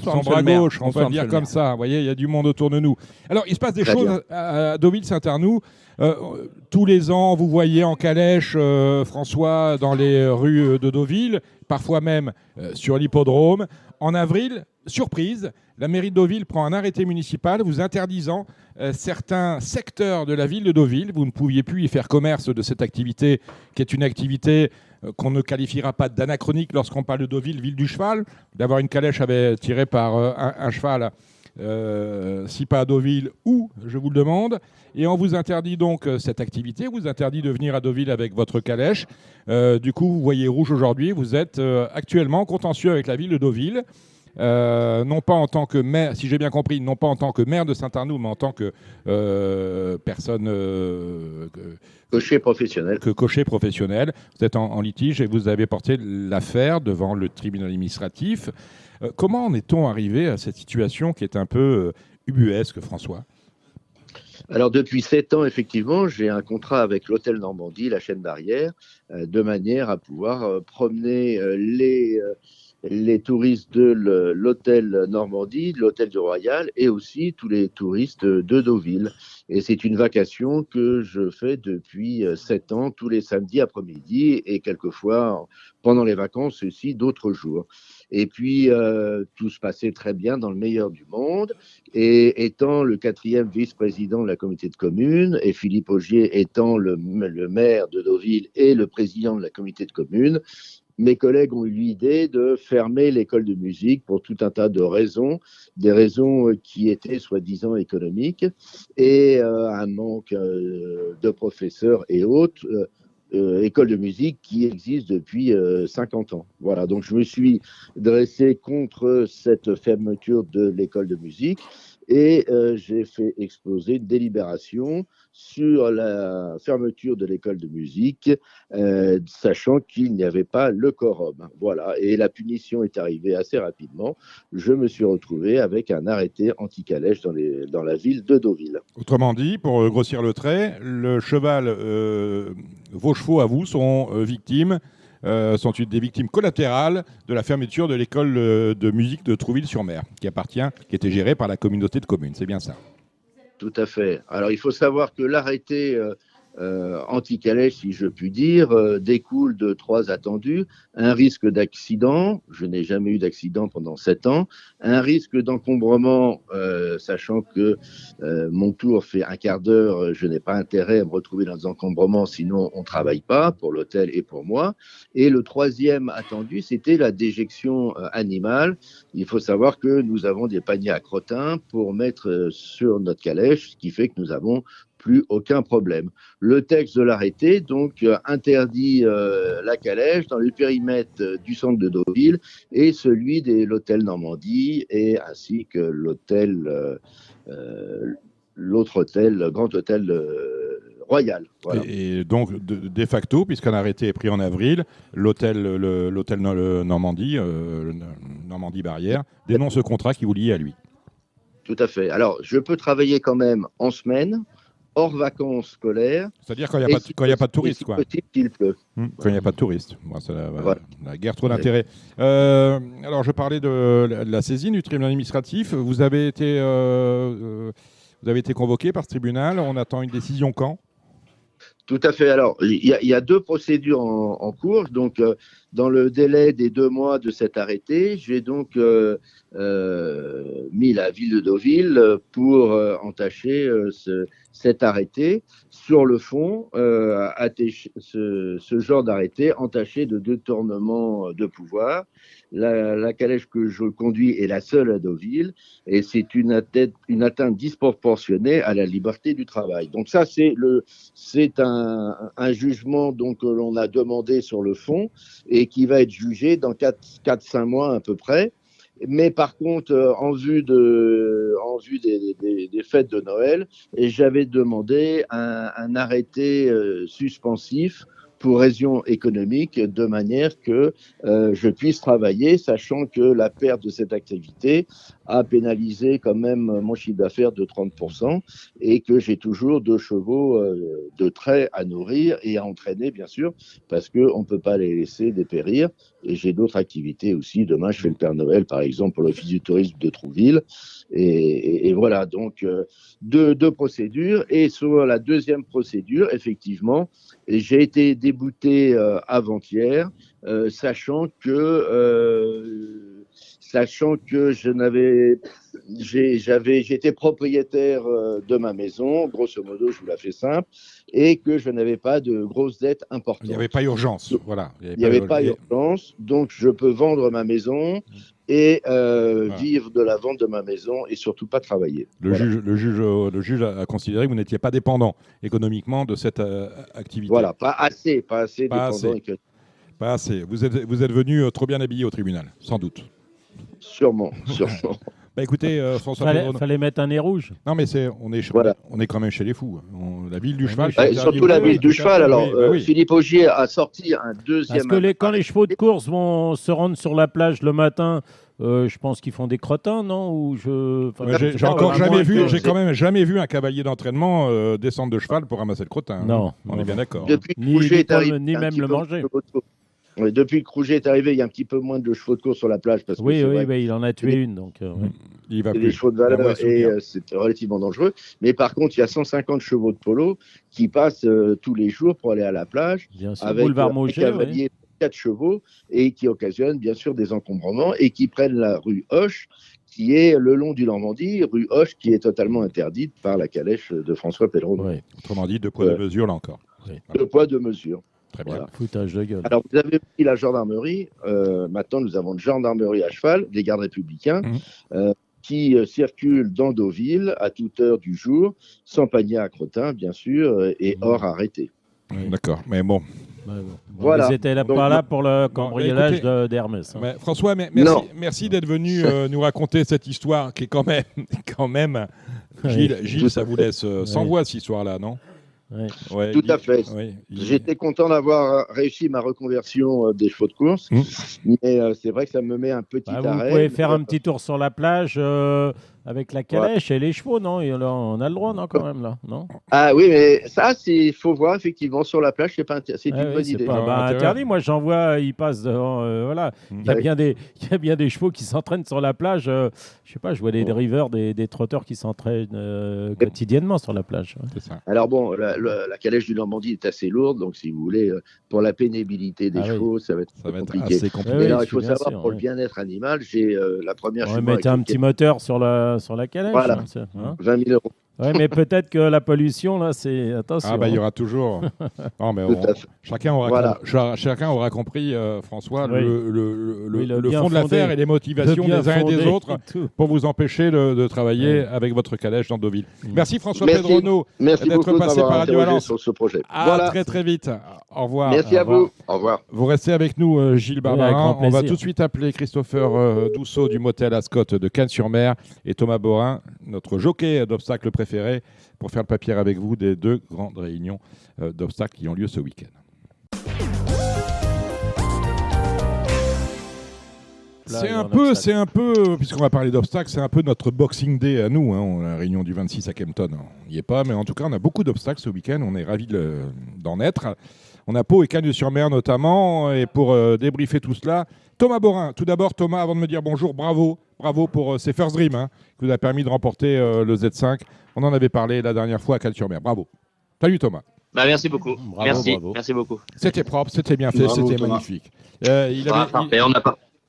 Speaker 2: son bras gauche, on peut le dire comme ça. Vous voyez, il y a du monde autour de nous. Alors, il se passe des choses à Deauville-Saint-Arnoux. Tous les ans, vous voyez en calèche François dans les rues de Deauville, parfois même sur l'hippodrome. En avril, surprise, la mairie de Deauville prend un arrêté municipal vous interdisant certains secteurs de la ville de Deauville. Vous ne pouviez plus y faire commerce de cette activité, qui est une activité qu'on ne qualifiera pas d'anachronique lorsqu'on parle de Deauville, ville du cheval, d'avoir une calèche tirée par un cheval, si pas à Deauville, où, je vous le demande. Et on vous interdit donc cette activité, vous interdit de venir à Deauville avec votre calèche. Du coup, vous voyez rouge aujourd'hui, vous êtes actuellement contentieux avec la ville de Deauville. Non pas en tant que maire, si j'ai bien compris, non pas en tant que maire de Saint-Arnoux, mais en tant que personne...
Speaker 5: cocher professionnel.
Speaker 2: Cocher professionnel. Vous êtes en litige et vous avez porté l'affaire devant le tribunal administratif. Comment en est-on arrivé à cette situation qui est un peu ubuesque, François ?
Speaker 5: Alors depuis 7 ans, effectivement, j'ai un contrat avec l'Hôtel Normandie, la chaîne barrière, de manière à pouvoir promener les touristes de l'hôtel Normandie, de l'hôtel du Royal et aussi tous les touristes de Deauville. Et c'est une vacation que je fais depuis 7 ans, tous les samedis après-midi et quelquefois pendant les vacances aussi d'autres jours. Et puis, tout se passait très bien dans le meilleur du monde. Et étant le 4e vice-président de la communauté de communes et Philippe Augier étant le maire de Deauville et le président de la communauté de communes, mes collègues ont eu l'idée de fermer l'école de musique pour tout un tas de raisons, des raisons qui étaient soi-disant économiques et un manque de professeurs et autres. École de musique qui existe depuis 50 ans. Voilà, donc je me suis dressé contre cette fermeture de l'école de musique et j'ai fait exploser une délibération sur la fermeture de l'école de musique, sachant qu'il n'y avait pas le quorum. Voilà, et la punition est arrivée assez rapidement. Je me suis retrouvé avec un arrêté anti-calèche dans la ville de Deauville.
Speaker 2: Autrement dit, pour grossir le trait, le cheval, vos chevaux à vous sont victimes, sont des victimes collatérales de la fermeture de l'école de musique de Trouville-sur-Mer, qui était gérée par la communauté de communes. C'est bien ça.
Speaker 5: Tout à fait. Alors, il faut savoir que l'arrêté
Speaker 7: anti-calèche, si je puis dire, découle de 3 attendus. Un risque d'accident, je n'ai jamais eu d'accident pendant 7 ans. Un risque d'encombrement, sachant que mon tour fait un quart d'heure, je n'ai pas intérêt à me retrouver dans des encombrements, sinon on ne travaille pas pour l'hôtel et pour moi. Et le 3e attendu, c'était la déjection animale. Il faut savoir que nous avons des paniers à crottin pour mettre sur notre calèche, ce qui fait que nous avons plus aucun problème. Le texte de l'arrêté donc interdit la calèche dans le périmètre du centre de Deauville et celui de l'hôtel Normandie et ainsi que l'autre hôtel, le Grand Hôtel Royal. Voilà.
Speaker 2: Et donc, de facto, puisqu'un arrêté est pris en avril, l'hôtel Normandie, Normandie Barrière, dénonce ce contrat qui vous lie à lui.
Speaker 7: Tout à fait. Alors, je peux travailler quand même en semaine, hors vacances scolaires.
Speaker 2: C'est-à-dire quand il n'y a pas de touristes, quoi.
Speaker 7: Si possible, il pleut.
Speaker 2: Quand il n'y a pas de touristes. Bon, ça la guerre trop d'intérêt. Alors, je parlais de la saisine du tribunal administratif. Vous avez été convoqué par ce tribunal. On attend une décision quand ?
Speaker 7: Tout à fait. Alors, il y a 2 procédures en cours. Donc, dans le délai des 2 mois de cet arrêté, j'ai donc mis la ville de Deauville pour entacher cet arrêté. Sur le fond, ce genre d'arrêté entaché de détournement de pouvoir. La calèche que je conduis est la seule à Deauville et c'est une atteinte disproportionnée à la liberté du travail. Donc ça, c'est un jugement donc, que l'on a demandé sur le fond et qui va être jugé dans 4-5 mois à peu près. Mais par contre, en vue des fêtes de Noël, j'avais demandé un arrêté suspensif pour raisons économiques, de manière que je puisse travailler, sachant que la perte de cette activité a pénalisé quand même mon chiffre d'affaires de 30% et que j'ai toujours 2 chevaux de trait à nourrir et à entraîner, bien sûr, parce qu'on ne peut pas les laisser dépérir. Et j'ai d'autres activités aussi. Demain, je fais le Père Noël, par exemple, pour l'Office du tourisme de Trouville. Et voilà, donc 2 procédures. Et sur la 2e procédure, effectivement, j'ai été débouté avant-hier, sachant que j'étais propriétaire de ma maison, grosso modo, je vous la fais simple, et que je n'avais pas de grosses dettes importantes.
Speaker 2: Il n'y avait pas urgence, voilà.
Speaker 7: Il n'y avait pas urgence, donc je peux vendre ma maison et vivre de la vente de ma maison et surtout pas travailler.
Speaker 2: Le juge a considéré que vous n'étiez pas dépendant économiquement de cette activité.
Speaker 7: Voilà, pas assez dépendant.
Speaker 2: Pas assez. Vous êtes venu trop bien habillé au tribunal, sans doute.
Speaker 7: Sûrement.
Speaker 2: Bah écoutez, François Pedrono.
Speaker 3: Fallait mettre un nez rouge.
Speaker 2: Non, mais on est quand même chez les fous. La ville du cheval.
Speaker 7: Surtout la ville du cheval. Alors, Philippe Augier a sorti un 2e.
Speaker 3: Parce que quand les chevaux de course vont se rendre sur la plage le matin, je pense qu'ils font des crottins, non?
Speaker 2: J'ai quand même jamais vu un cavalier d'entraînement descendre de cheval pour ramasser le crottin.
Speaker 3: Non,
Speaker 2: on est bien d'accord.
Speaker 3: Ni même le manger.
Speaker 7: Oui, depuis que Rouget est arrivé, il y a un petit peu moins de chevaux de course sur la plage. Parce que
Speaker 3: il en a tué une. Donc,
Speaker 2: il va
Speaker 7: c'est
Speaker 2: plus.
Speaker 7: des chevaux de valeur et c'est relativement dangereux. Mais par contre, il y a 150 chevaux de polo qui passent tous les jours pour aller à la plage.
Speaker 3: Bien sûr,
Speaker 7: avec un cavalier de 4 chevaux et qui occasionnent bien sûr des encombrements et qui prennent la rue Hoche, qui est le long du Normandie, rue Hoche, qui est totalement interdite par la calèche de François Pedrono.
Speaker 2: Oui. Autrement dit, 2 poids, 2 mesures, là encore.
Speaker 3: Oui.
Speaker 7: 2 poids, 2 mesures.
Speaker 2: Très bien.
Speaker 7: Voilà.
Speaker 3: Foutage de gueule.
Speaker 7: Alors, vous avez pris la gendarmerie. Maintenant, nous avons une gendarmerie à cheval, des gardes républicains, qui circulent dans Deauville à toute heure du jour, sans panier à crottin, bien sûr, et hors arrêté.
Speaker 2: Oui. D'accord, mais bon.
Speaker 7: Voilà.
Speaker 3: Ils étaient pas là pour le cambriolage d'Hermès.
Speaker 2: François, merci d'être venu nous raconter cette histoire qui est quand même... Gilles, ça vous laisse sans voix, cette histoire-là, non?
Speaker 7: Ouais, tout à fait. J'étais content d'avoir réussi ma reconversion des chevaux de course, mais c'est vrai que ça me met un petit arrêt.
Speaker 3: Vous pouvez faire un petit tour sur la plage. avec la calèche et les chevaux, non? Et là, on a le droit, non, quand même, là, non?
Speaker 7: Ah oui, mais ça, il faut voir, effectivement, sur la plage, c'est une bonne idée.
Speaker 3: C'est pas interdit. Moi, j'en vois, ils passent devant, voilà. Il y a bien des chevaux qui s'entraînent sur la plage. Je sais pas, je vois des drivers, des trotteurs qui s'entraînent quotidiennement sur la plage.
Speaker 2: C'est ça.
Speaker 7: Alors bon, la calèche du Normandie est assez lourde, donc si vous voulez, pour la pénibilité des chevaux, ça va être compliqué.
Speaker 2: Assez compliqué.
Speaker 7: Mais alors, il faut savoir, pour le bien-être animal, j'ai la première cheval.
Speaker 3: Mettez un petit moteur sur la calèche.
Speaker 7: Voilà, 20 000 €.
Speaker 3: Oui, mais peut-être que la pollution, là, c'est... Attention.
Speaker 2: Ah, bah, il y aura toujours... Non, mais chacun aura compris, François, le fond de l'affaire et les motivations des uns et des autres pour vous empêcher de travailler avec votre calèche dans Deauville. Merci François Pedrono d'être passé par Radio Valence
Speaker 7: sur ce projet.
Speaker 2: Très très vite. Au revoir.
Speaker 7: Merci à vous. Au revoir.
Speaker 2: Vous restez avec nous, Gilles Barbarin. On va tout de suite appeler Christopher Dousseau du motel Ascot de Cannes-sur-Mer et Thomas Borin, notre jockey d'obstacles préféré, pour faire le papier avec vous des 2 grandes réunions d'obstacles qui ont lieu ce week-end. C'est un peu, puisqu'on va parler d'obstacles, c'est un peu notre Boxing Day à nous. La réunion du 26 à Kempton, on n'y est pas, mais en tout cas, on a beaucoup d'obstacles ce week-end. On est ravis d'en être. On a Pau et Cagnes-sur-Mer notamment. Et pour débriefer tout cela, Thomas Borin. Tout d'abord, Thomas, avant de me dire bonjour, bravo pour ces First Dream qui vous a permis de remporter le Z5. On en avait parlé la dernière fois à Cagnes-sur-Mer. Bravo. Salut Thomas.
Speaker 8: Merci beaucoup. Merci beaucoup.
Speaker 2: C'était propre, c'était bien fait, c'était magnifique.
Speaker 8: Parfait.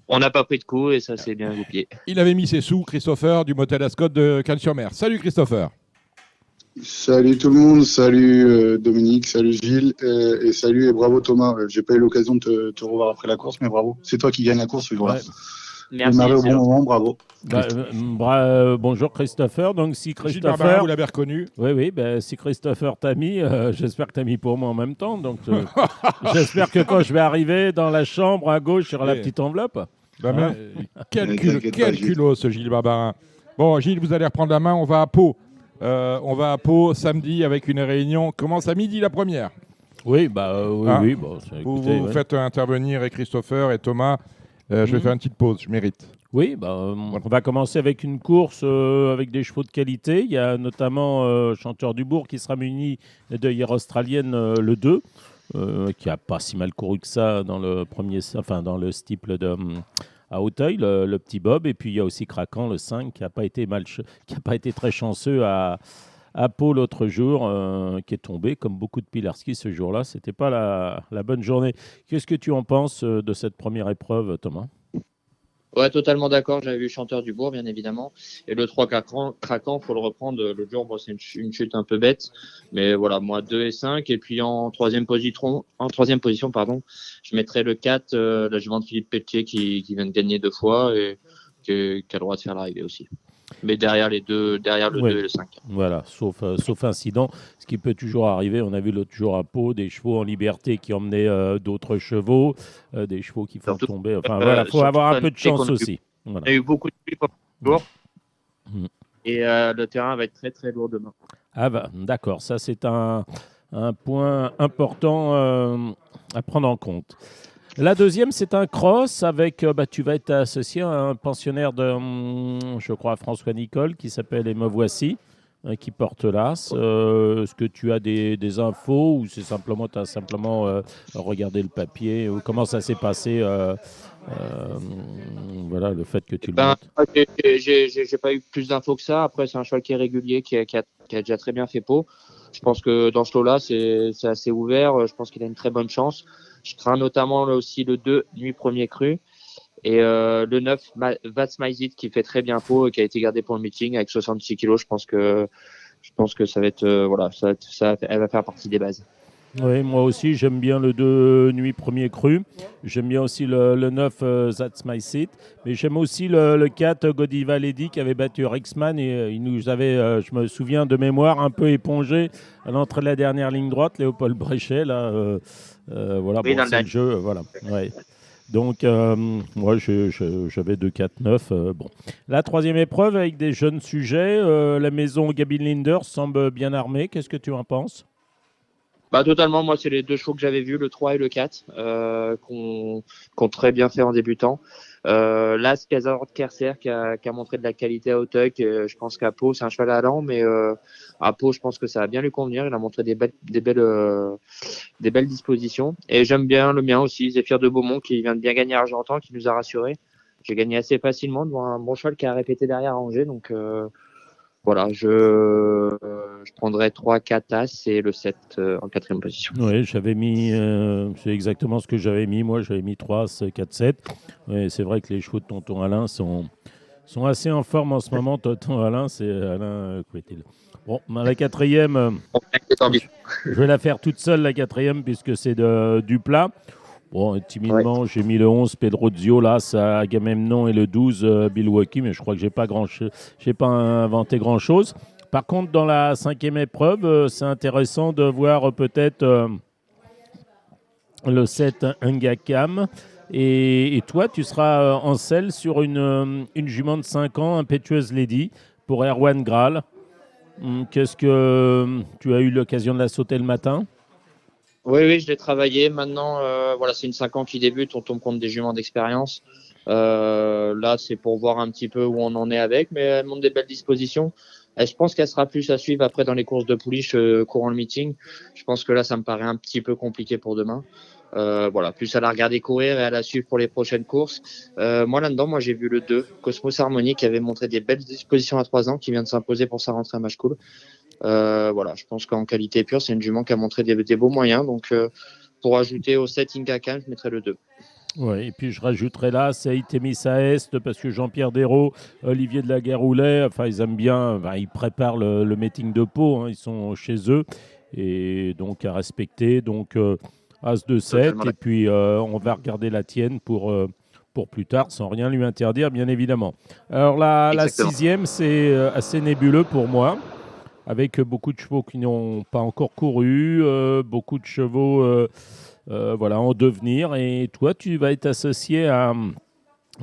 Speaker 8: On n'a pas pris de coups et ça s'est bien goupillé.
Speaker 2: Il avait mis ses sous, Christopher, du motel Ascot de Cagnes-sur-Mer. Salut Christopher.
Speaker 9: Salut tout le monde, salut Dominique, salut Gilles et salut et bravo Thomas. J'ai pas eu l'occasion de te revoir après la course, mais bravo. C'est toi qui gagne la course ce jour-là.
Speaker 8: Merci.
Speaker 9: Démarré au bon moment, bravo.
Speaker 3: Bonjour Christopher. Donc si
Speaker 2: Gilles Barbarin, vous l'avez reconnu.
Speaker 3: Oui. Si Christopher t'a mis, j'espère que t'as mis pour moi en même temps. Donc j'espère que quand je vais arriver dans la chambre à gauche sur la petite enveloppe.
Speaker 2: Quel culot ce Gilles Barbarin. Bon Gilles, vous allez reprendre la main. On va à Pau. Samedi avec une réunion. Commence à midi la première.
Speaker 3: Oui. Bon,
Speaker 2: vous faites intervenir Christopher et Thomas. Je vais faire une petite pause, je mérite.
Speaker 3: Oui, on va commencer avec une course avec des chevaux de qualité. Il y a notamment Chanteur du Bourg qui sera muni de hier australienne le 2, qui n'a pas si mal couru que ça dans le steeple à Auteuil, le petit Bob. Et puis il y a aussi Craquant, le 5, qui n'a pas été très chanceux à Pau l'autre jour, qui est tombé comme beaucoup de Pilarski ce jour-là. C'était pas la bonne journée. Qu'est-ce que tu en penses de cette première épreuve, Thomas ?
Speaker 8: Ouais, totalement d'accord. J'avais vu Chanteur du Bourg, bien évidemment. Et le 3 Craquant, faut le reprendre. Le jour, c'est une chute un peu bête. Mais voilà, moi, 2 et 5. Et puis en troisième position, je mettrais le 4, la Juvente Philippe Pelletier, qui vient de gagner 2 fois et qui a le droit de faire l'arrivée aussi. Mais derrière le 2 et le 5.
Speaker 3: Voilà, sauf incident, ce qui peut toujours arriver. On a vu l'autre jour à Pau des chevaux en liberté qui emmenaient d'autres chevaux, des chevaux qui font tomber. Enfin voilà, il faut avoir un peu de chance aussi. Voilà.
Speaker 8: On a eu beaucoup de pluie pendant le jour. Et le terrain va être très très lourd demain.
Speaker 3: D'accord, ça c'est un point important à prendre en compte. La deuxième, c'est un cross avec, tu vas être associé à un pensionnaire de, je crois, François Nicole, qui s'appelle Et me voici, qui porte l'as. Est-ce que tu as des infos ou c'est simplement, tu as simplement regardé le papier ou comment ça s'est passé voilà, le fait que tu le montes.
Speaker 8: J'ai pas eu plus d'infos que ça. Après, c'est un cheval qui est régulier, qui a déjà très bien fait Pau. Je pense que dans ce lot-là, c'est assez ouvert. Je pense qu'il a une très bonne chance. Je crains notamment aussi le 2, Nuit Premier Cru. Et le 9, Vats Maizit, qui fait très bien Pau et qui a été gardé pour le meeting avec 66 kilos. Je pense que ça va être, elle va faire partie des bases.
Speaker 3: Oui, moi aussi, j'aime bien le 2 Nuit Premier Cru. J'aime bien aussi le 9 That's My Seat. Mais j'aime aussi le 4 Godiva Lady qui avait battu Rixman. Et il nous avait, je me souviens de mémoire, un peu épongé à l'entrée de la dernière ligne droite. Léopold Bréchet, là, voilà, oui, c'est le jeu. Voilà. Ouais. Donc, moi, j'avais 2-4-9. Bon. La troisième épreuve avec des jeunes sujets. La maison Gabin Linder semble bien armée. Qu'est-ce que tu en penses ?
Speaker 8: Totalement, moi c'est les 2 chevaux que j'avais vus, le 3 et le 4, qu'on très bien fait en débutant. Là, Skazor Kerser qui a montré de la qualité à Auteuil. Je pense qu'à Pau, c'est un cheval allant, mais à Pau, je pense que ça va bien lui convenir. Il a montré des belles dispositions. Et j'aime bien le mien aussi, Zéphyr de Beaumont, qui vient de bien gagner Argentan, qui nous a rassurés. J'ai gagné assez facilement devant un bon cheval qui a répété derrière Angers. Donc voilà, je prendrais 3-4 As et le 7 en 4e position.
Speaker 3: Oui, j'avais mis, c'est exactement ce que j'avais mis. Moi, j'avais mis 3 As, 4, 7. Et c'est vrai que les chevaux de Tonton Alain sont assez en forme en ce moment. Tonton Alain, c'est Alain Couetil. Bon, la 4e, je vais la faire toute seule, la 4e, puisque c'est du plat. Bon, timidement, j'ai mis le 11, Pedro Zio, là, ça Agamemnon, et le 12, Milwaukee, mais je crois que j'ai pas inventé grand-chose. Par contre, dans la 5e épreuve, c'est intéressant de voir peut-être le 7, Ngakam. Et toi, tu seras en selle sur une jument de 5 ans, Impétueuse Lady, pour Erwan Graal. Qu'est-ce que tu as eu l'occasion de la sauter le matin ?
Speaker 8: Oui, je l'ai travaillé. Maintenant, voilà, c'est une 5 ans qui débute. On tombe contre des juments d'expérience. Là, c'est pour voir un petit peu où on en est avec, mais elle montre des belles dispositions. Et je pense qu'elle sera plus à suivre après dans les courses de pouliche courant le meeting. Je pense que là, ça me paraît un petit peu compliqué pour demain. Voilà, plus à la regarder courir et à la suivre pour les prochaines courses. Moi, là-dedans, j'ai vu le 2, Cosmos Harmony, qui avait montré des belles dispositions à 3 ans, qui vient de s'imposer pour sa rentrée à Match Cool. Voilà, je pense qu'en qualité pure, c'est une jument qui a montré des beaux moyens. Donc, pour ajouter au 7 Ingaka, je mettrais le 2.
Speaker 3: Oui, et puis je rajouterai là, c'est Temissa Est, parce que Jean-Pierre Desraux, Olivier de la Guerroulet, enfin, ils aiment bien, ils préparent le meeting de Pau, hein, ils sont chez eux, et donc à respecter. Donc, As de 7, et puis on va regarder la tienne pour plus tard, sans rien lui interdire, bien évidemment. Alors, la 6e, c'est assez nébuleux pour moi, avec beaucoup de chevaux qui n'ont pas encore couru, beaucoup de chevaux en devenir. Et toi, tu vas être associé à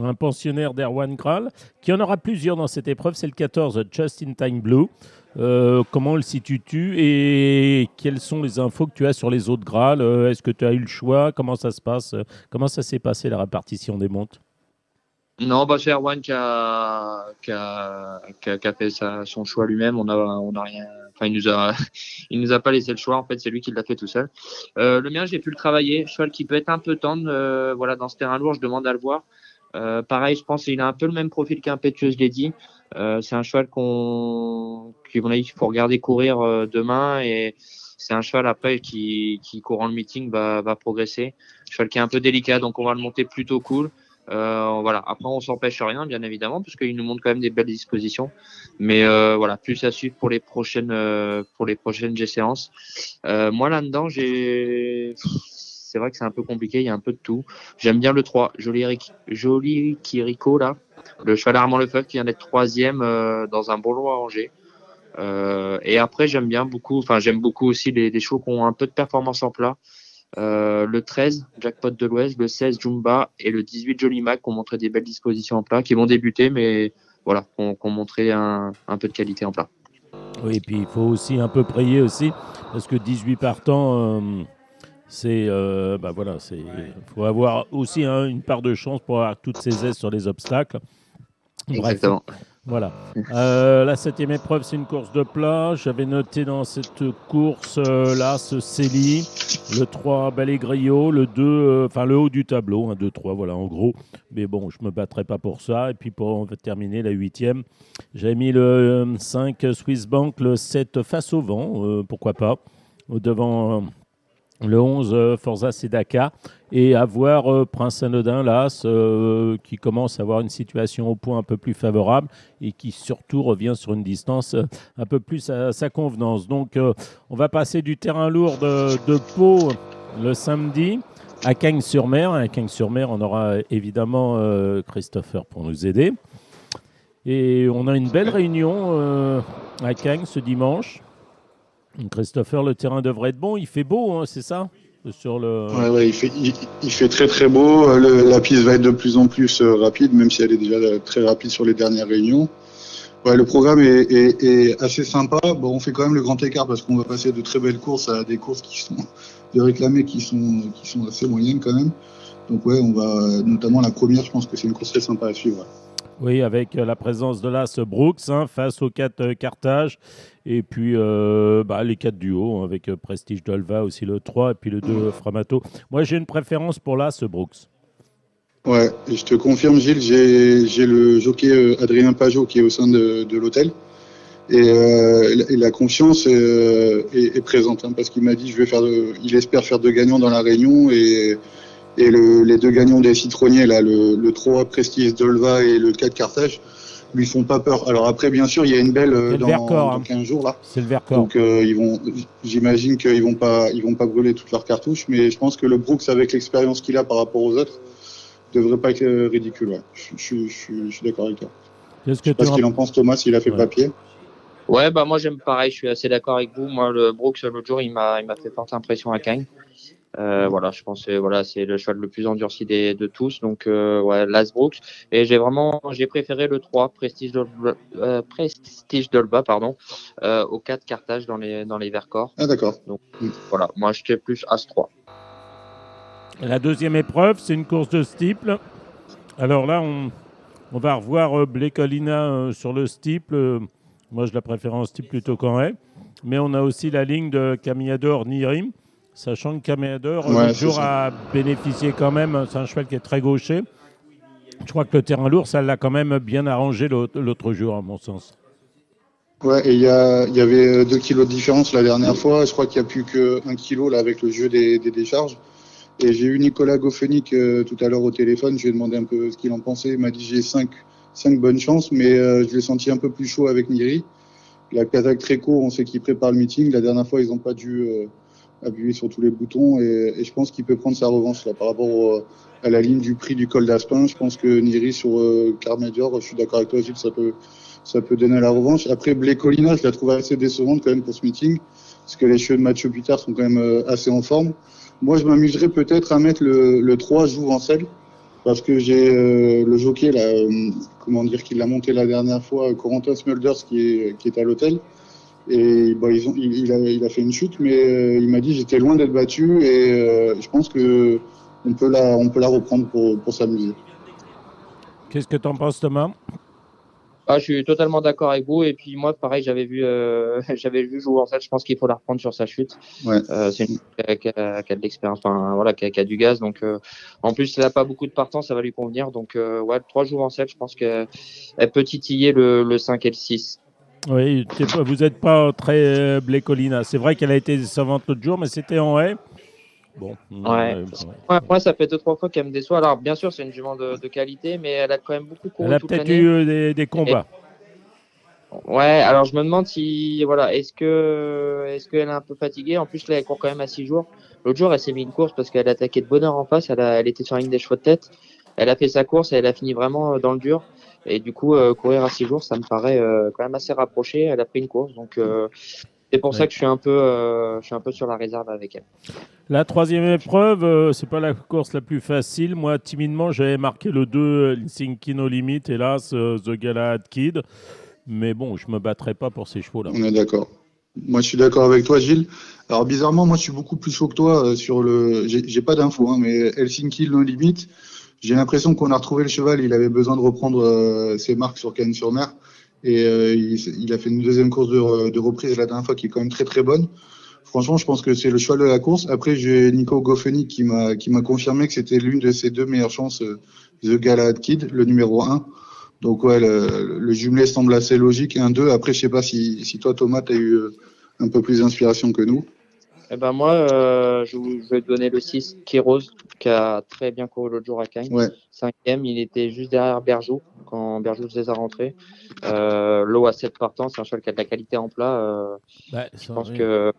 Speaker 3: un pensionnaire d'Erwan Graal, qui en aura plusieurs dans cette épreuve, c'est le 14, Just in Time Blue. Comment le situes-tu et quelles sont les infos que tu as sur les autres Graal? Est-ce que tu as eu le choix? Comment ça se passe? Comment ça s'est passé, la répartition des montes?
Speaker 8: Non, c'est Erwan qui a fait son choix lui-même. On a rien. Enfin, il nous a pas laissé le choix. En fait, c'est lui qui l'a fait tout seul. Le mien, j'ai pu le travailler. Cheval qui peut être un peu tendre. Voilà, dans ce terrain lourd, je demande à le voir. Pareil, je pense qu'il a un peu le même profil qu'Impétueuse Lady. C'est un cheval qu'il faut regarder courir demain, et c'est un cheval après qui courant le meeting va progresser. Cheval qui est un peu délicat, donc on va le monter plutôt cool. Voilà. Après, on s'empêche rien, bien évidemment, parce qu'il nous montre quand même des belles dispositions. Mais voilà, plus à suivre pour les prochaines G-séances. Moi, là-dedans, c'est vrai que c'est un peu compliqué, il y a un peu de tout. J'aime bien le 3, Joli Kiriko, là. Le cheval Armand Lefebvre qui vient d'être 3e dans un bon lot à Angers. Et après, j'aime beaucoup aussi les chevaux qui ont un peu de performance en plat. Le 13, Jackpot de l'Ouest, le 16, Jumba, et le 18, Joli Mac, qui ont montré des belles dispositions en plat, qui vont débuter, mais voilà, qui ont montré un peu de qualité en plat.
Speaker 3: Oui, et puis il faut aussi un peu prier aussi, parce que 18 partants, il faut avoir aussi une part de chance pour avoir toutes ses aises sur les obstacles.
Speaker 8: Exactement.
Speaker 3: Bref, voilà. La 7e épreuve, c'est une course de plat. J'avais noté dans cette course-là ce Célie, le 3 Ballet-Griot, le 2, le haut du tableau, 1, 2, 3, voilà, en gros. Mais bon, je ne me battrai pas pour ça. Et puis, on va terminer la 8e. J'avais mis le 5 Swiss Bank, le 7 Face au vent, pourquoi pas, devant le 11 Forza Sedaka, et avoir Prince Anodin l'As qui commence à avoir une situation au point un peu plus favorable et qui surtout revient sur une distance un peu plus à sa convenance. Donc on va passer du terrain lourd de Pau le samedi à Cagnes-sur-Mer. À Cagnes-sur-Mer, on aura évidemment Christopher pour nous aider. Et on a une belle réunion à Cagnes ce dimanche. Christopher, le terrain devrait être bon. Il fait beau, hein, c'est ça sur le...
Speaker 9: Ouais, il fait très très beau. La piste va être de plus en plus rapide, même si elle est déjà très rapide sur les dernières réunions. Ouais, le programme est assez sympa. Bon, on fait quand même le grand écart parce qu'on va passer de très belles courses à des courses qui sont réclamées, qui sont assez moyennes quand même. Donc ouais, on va notamment la première, je pense que c'est une course très sympa à suivre.
Speaker 3: Oui, avec la présence de l'As Brooks face aux 4 Carthage. Et puis les 4 du haut, avec Prestige Dolva aussi le 3 et puis le 2 Framato. Moi, j'ai une préférence pour l'As Brooks.
Speaker 9: Ouais, et je te confirme, Gilles, j'ai le jockey Adrien Pajot qui est au sein de l'hôtel. Et la confiance est présente, parce qu'il m'a dit il espère faire 2 gagnants dans la Réunion et les 2 gagnants des citronniers, là, le 3 Prestige Dolva et le 4 Carthage, lui font pas peur. Alors après, bien sûr, il y a une belle dans 15 jours là.
Speaker 3: C'est le Vercors.
Speaker 9: Donc j'imagine qu'ils vont pas brûler toutes leurs cartouches, mais je pense que le Brooks, avec l'expérience qu'il a par rapport aux autres, devrait pas être ridicule. Ouais. Je suis d'accord avec toi. Je sais pas ce qu'il en pense, Thomas, s'il a fait papier.
Speaker 8: Ouais, moi j'aime pareil, je suis assez d'accord avec vous. Moi, le Brooks, l'autre jour, il m'a fait forte impression à Cagnes. Je pense que c'est le cheval le plus endurci de tous. Donc, l'As Brooks. Et j'ai préféré le 3, Prestige Dolba, au 4 Carthage dans les Vercors.
Speaker 9: Ah, d'accord.
Speaker 8: Donc, voilà, moi j'étais plus As 3.
Speaker 3: La deuxième épreuve, c'est une course de steeple. Alors là, on va revoir Blecolina sur le steeple. Moi, je la préfère en steeple plutôt qu'en haie. Mais on a aussi la ligne de Caméador Nirim, sachant que Caméador, l'autre jour, a bénéficié quand même. C'est un cheval qui est très gaucher. Je crois que le terrain lourd, ça l'a quand même bien arrangé l'autre jour, à mon sens.
Speaker 9: Ouais, et il y avait 2 kilos de différence la dernière fois. Je crois qu'il n'y a plus qu'1 kilo là, avec le jeu des décharges. Et j'ai eu Nicolas Goffenick tout à l'heure au téléphone. Je lui ai demandé un peu ce qu'il en pensait. Il m'a dit j'ai 5 bonnes chances, mais je l'ai senti un peu plus chaud avec Niri. La Kazakh Treco, on sait qu'il prépare le meeting. La dernière fois, ils n'ont pas dû appuyer sur tous les boutons. Et je pense qu'il peut prendre sa revanche là, par rapport à la ligne du prix du col d'Aspin. Je pense que Niri sur Carmedior, je suis d'accord avec toi, Gilles, ça peut donner la revanche. Après, Blecolina, je la trouve assez décevante quand même pour ce meeting, parce que les cheveux de Mathieu Pitard sont quand même assez en forme. Moi, je m'amuserais peut-être à mettre le 3 Jouvencel, parce que j'ai le jockey là, qui l'a monté la dernière fois, Corentin Smulders, qui est à l'hôtel. Et il a fait une chute, mais il m'a dit j'étais loin d'être battu et je pense que on peut la reprendre pour s'amuser.
Speaker 3: Qu'est-ce que tu en penses, Thomas ?
Speaker 8: Je suis totalement d'accord avec vous. Et puis moi, pareil, j'avais vu Jouvencel. Je pense qu'il faut la reprendre sur sa chute.
Speaker 9: Ouais.
Speaker 8: C'est une qui a de l'expérience, qui a du gaz. Donc en plus, elle n'a pas beaucoup de partants, ça va lui convenir. Donc le 3 Jouvencel, je pense qu'elle peut titiller le 5 et le 6.
Speaker 3: Oui, vous n'êtes pas très Blecolina. C'est vrai qu'elle a été décevante l'autre jour, mais c'était en haie. Bon.
Speaker 8: Moi, ça fait 2-3 fois qu'elle me déçoit. Alors, bien sûr, c'est une jument de qualité, mais elle a quand même beaucoup couru toute l'année.
Speaker 3: Elle a peut-être eu des combats.
Speaker 8: Ouais, alors je me demande si, est-ce qu'elle est un peu fatiguée. En plus, là, elle court quand même à 6 jours. L'autre jour, elle s'est mis une course parce qu'elle attaquait de bonne heure en face. Elle était sur la ligne des chevaux de tête. Elle a fait sa course et elle a fini vraiment dans le dur. Et du coup, courir à 6 jours, ça me paraît quand même assez rapproché. Elle a pris une course, donc c'est pour ça que je suis un peu sur la réserve avec elle.
Speaker 3: La troisième épreuve, c'est pas la course la plus facile. Moi, timidement, j'avais marqué le 2 Helsinki No Limit, hélas, The Galahad Kid. Mais bon, je me battrai pas pour ces chevaux-là.
Speaker 9: On est d'accord. Moi, je suis d'accord avec toi, Gilles. Alors, bizarrement, moi, je suis beaucoup plus chaud que toi sur le. J'ai pas d'infos, mais Helsinki No Limit. J'ai l'impression qu'on a retrouvé le cheval. Il avait besoin de reprendre ses marques sur Cannes-sur-Mer. Et il a fait une deuxième course de reprise la dernière fois qui est quand même très très bonne. Franchement, je pense que c'est le cheval de la course. Après, j'ai Nico Goffenick qui m'a confirmé que c'était l'une de ses 2 meilleures chances, The Galahad Kid, le numéro 1. Donc ouais, le jumelé semble assez logique. 1-2. Après, je sais pas si toi, Thomas, tu as eu un peu plus d'inspiration que nous.
Speaker 8: Moi, je vais te donner le 6, Kéros, qui a très bien couru l'autre jour à Cagnes.
Speaker 9: Ouais.
Speaker 8: 5e, il était juste derrière Berjou, quand Berjou faisait sa rentrée. L'eau à 7 partants, c'est un cheval qui a de la qualité en plat. Je pense que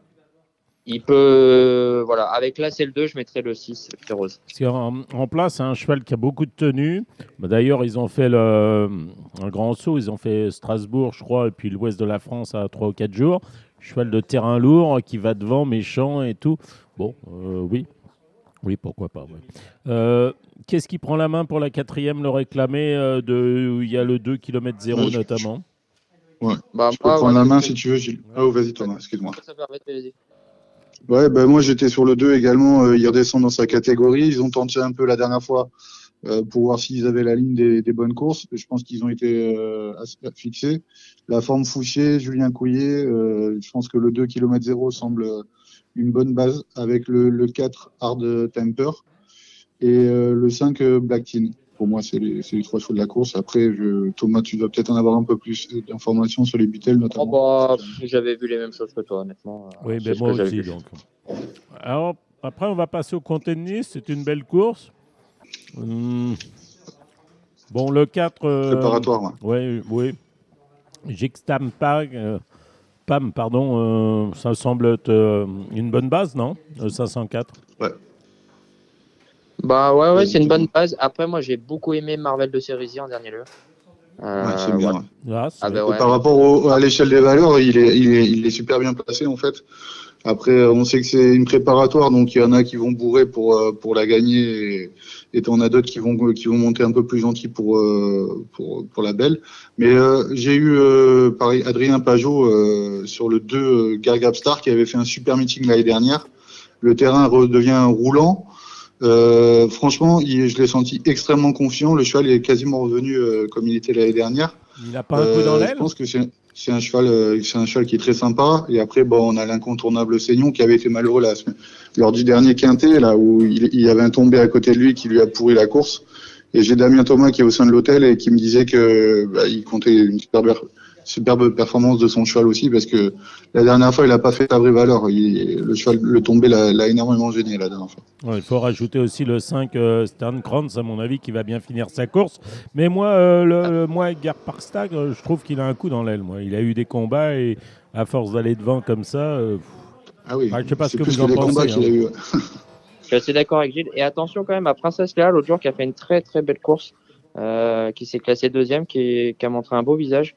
Speaker 8: il peut... avec l'As et le 2, je mettrais le 6, Kéros.
Speaker 3: En plat, c'est un cheval qui a beaucoup de tenue. D'ailleurs, ils ont fait un grand saut. Ils ont fait Strasbourg, je crois, et puis l'ouest de la France à 3 ou 4 jours. Cheval de terrain lourd qui va devant, méchant et tout. Bon, oui. Oui, pourquoi pas. Ouais. Qu'est-ce qui prend la main pour la 4e, le réclamé où il y a le 2 km 0 notamment.
Speaker 9: Ouais. Je peux prendre la main si tu veux, Gilles. Vas-y Thomas, excuse-moi. Ouais, moi j'étais sur le 2 également. Il redescend dans sa catégorie. Ils ont tenté un peu la dernière fois pour voir s'ils avaient la ligne des bonnes courses. Je pense qu'ils ont été assez fixés. La forme Fouchier, Julien Couillet, je pense que le 2 km 0 semble une bonne base avec le 4 Hard Temper et le 5 Black Tin. Pour moi, c'est les 3 chevaux de la course. Après, Thomas, tu dois peut-être en avoir un peu plus d'informations sur les Beatles notamment.
Speaker 8: J'avais vu les mêmes choses que toi, honnêtement.
Speaker 3: Oui, mais moi aussi. Donc. Alors, après, on va passer au Comté de Nice. C'est une belle course. Bon, le 4...
Speaker 9: préparatoire,
Speaker 3: oui. Jixtam Pam, pardon, ça semble être une bonne base, non? 504.
Speaker 9: Ouais.
Speaker 8: Ouais, c'est une bonne base. Après, moi, j'ai beaucoup aimé Marvel de Cérisy en dernier lieu.
Speaker 9: C'est bien.
Speaker 3: Ouais.
Speaker 9: Par rapport à l'échelle des valeurs, il est super bien placé en fait. Après, on sait que c'est une préparatoire, donc il y en a qui vont bourrer pour la gagner, et t'en as d'autres qui vont monter un peu plus gentils pour la belle. Mais j'ai eu pareil Adrien Pajot sur le 2 Gargab Star qui avait fait un super meeting l'année dernière. Le terrain redevient roulant. Franchement, je l'ai senti extrêmement confiant. Le cheval est quasiment revenu comme il était l'année dernière.
Speaker 3: Il n'a pas un coup dans l'aile.
Speaker 9: Je pense que c'est un cheval qui est très sympa. Et après, on a l'incontournable Seignon qui avait été malheureux lors du dernier quintet, là où il y avait un tombé à côté de lui qui lui a pourri la course. Et j'ai Damien Thomas qui est au sein de l'hôtel et qui me disait que il comptait une superbe performance de son cheval aussi, parce que la dernière fois il n'a pas fait sa vraie valeur. Le cheval, le tombé l'a énormément gêné la dernière fois.
Speaker 3: Ouais, il faut rajouter aussi le 5 Stern Kranz, à mon avis, qui va bien finir sa course. Mais moi, Edgar Parstag, je trouve qu'il a un coup dans l'aile. Il a eu des combats et à force d'aller devant comme ça,
Speaker 9: je ne sais
Speaker 3: pas ce que vous en pensez.
Speaker 9: Qu'il a eu.
Speaker 8: Je suis assez d'accord avec Gilles. Et attention quand même à Princesse Léa, l'autre jour, qui a fait une très très belle course, qui s'est classée deuxième, qui a montré un beau visage.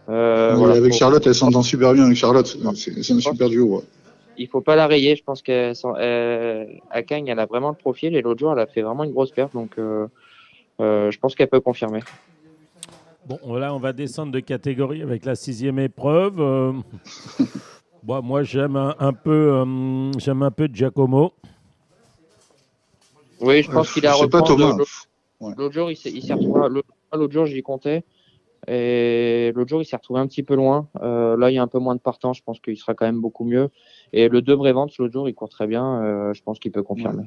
Speaker 9: Avec Charlotte, elle s'entend super bien avec Charlotte. C'est un super duo. Ouais.
Speaker 8: Il faut pas la rayer. Je pense qu'à Cagnes, elle a vraiment le profil. Et l'autre jour, elle a fait vraiment une grosse perte. Donc, je pense qu'elle peut confirmer.
Speaker 3: Bon, là, on va descendre de catégorie avec la 6e épreuve. Moi, j'aime un peu Giacomo.
Speaker 8: Oui, je pense qu'il a repris. L'autre jour, il s'est retrouvé. L'autre jour, j'y comptais. Et l'autre jour, il s'est retrouvé un petit peu loin. Là, il y a un peu moins de partants. Je pense qu'il sera quand même beaucoup mieux. Et le 2 Brévent, l'autre jour, il court très bien. Je pense qu'il peut confirmer.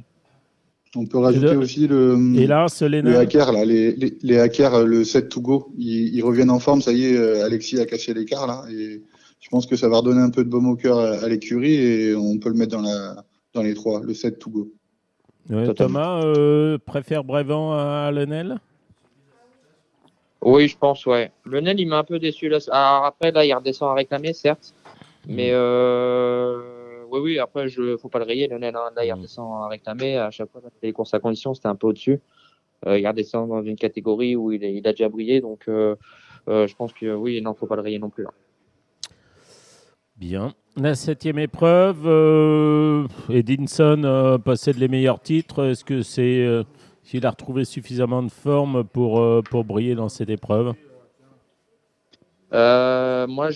Speaker 9: On peut rajouter aussi le hacker, là, les hackers, le 7 to go. Ils reviennent en forme. Ça y est, Alexis a cassé l'écart, là. Et je pense que ça va redonner un peu de baume au cœur à l'écurie. Et on peut le mettre dans les 3, le 7 to go.
Speaker 3: Ouais, Thomas préfère Brévent à Lenel?
Speaker 8: Oui, je pense, ouais. Lenel, il m'a un peu déçu. Là. Alors après, là, il redescend à réclamer, certes. Mais oui, après, faut pas le rayer, Lenel. Hein. Là, il redescend à réclamer. À chaque fois, les courses à condition, c'était un peu au-dessus. Il redescend dans une catégorie où il a déjà brillé. Donc, je pense que oui, non, faut pas le rayer non plus. Là.
Speaker 3: Bien. La 7e épreuve, Edinson possède les meilleurs titres. Est-ce que c'est... s'il a retrouvé suffisamment de forme pour briller dans cette épreuve?
Speaker 8: Moi,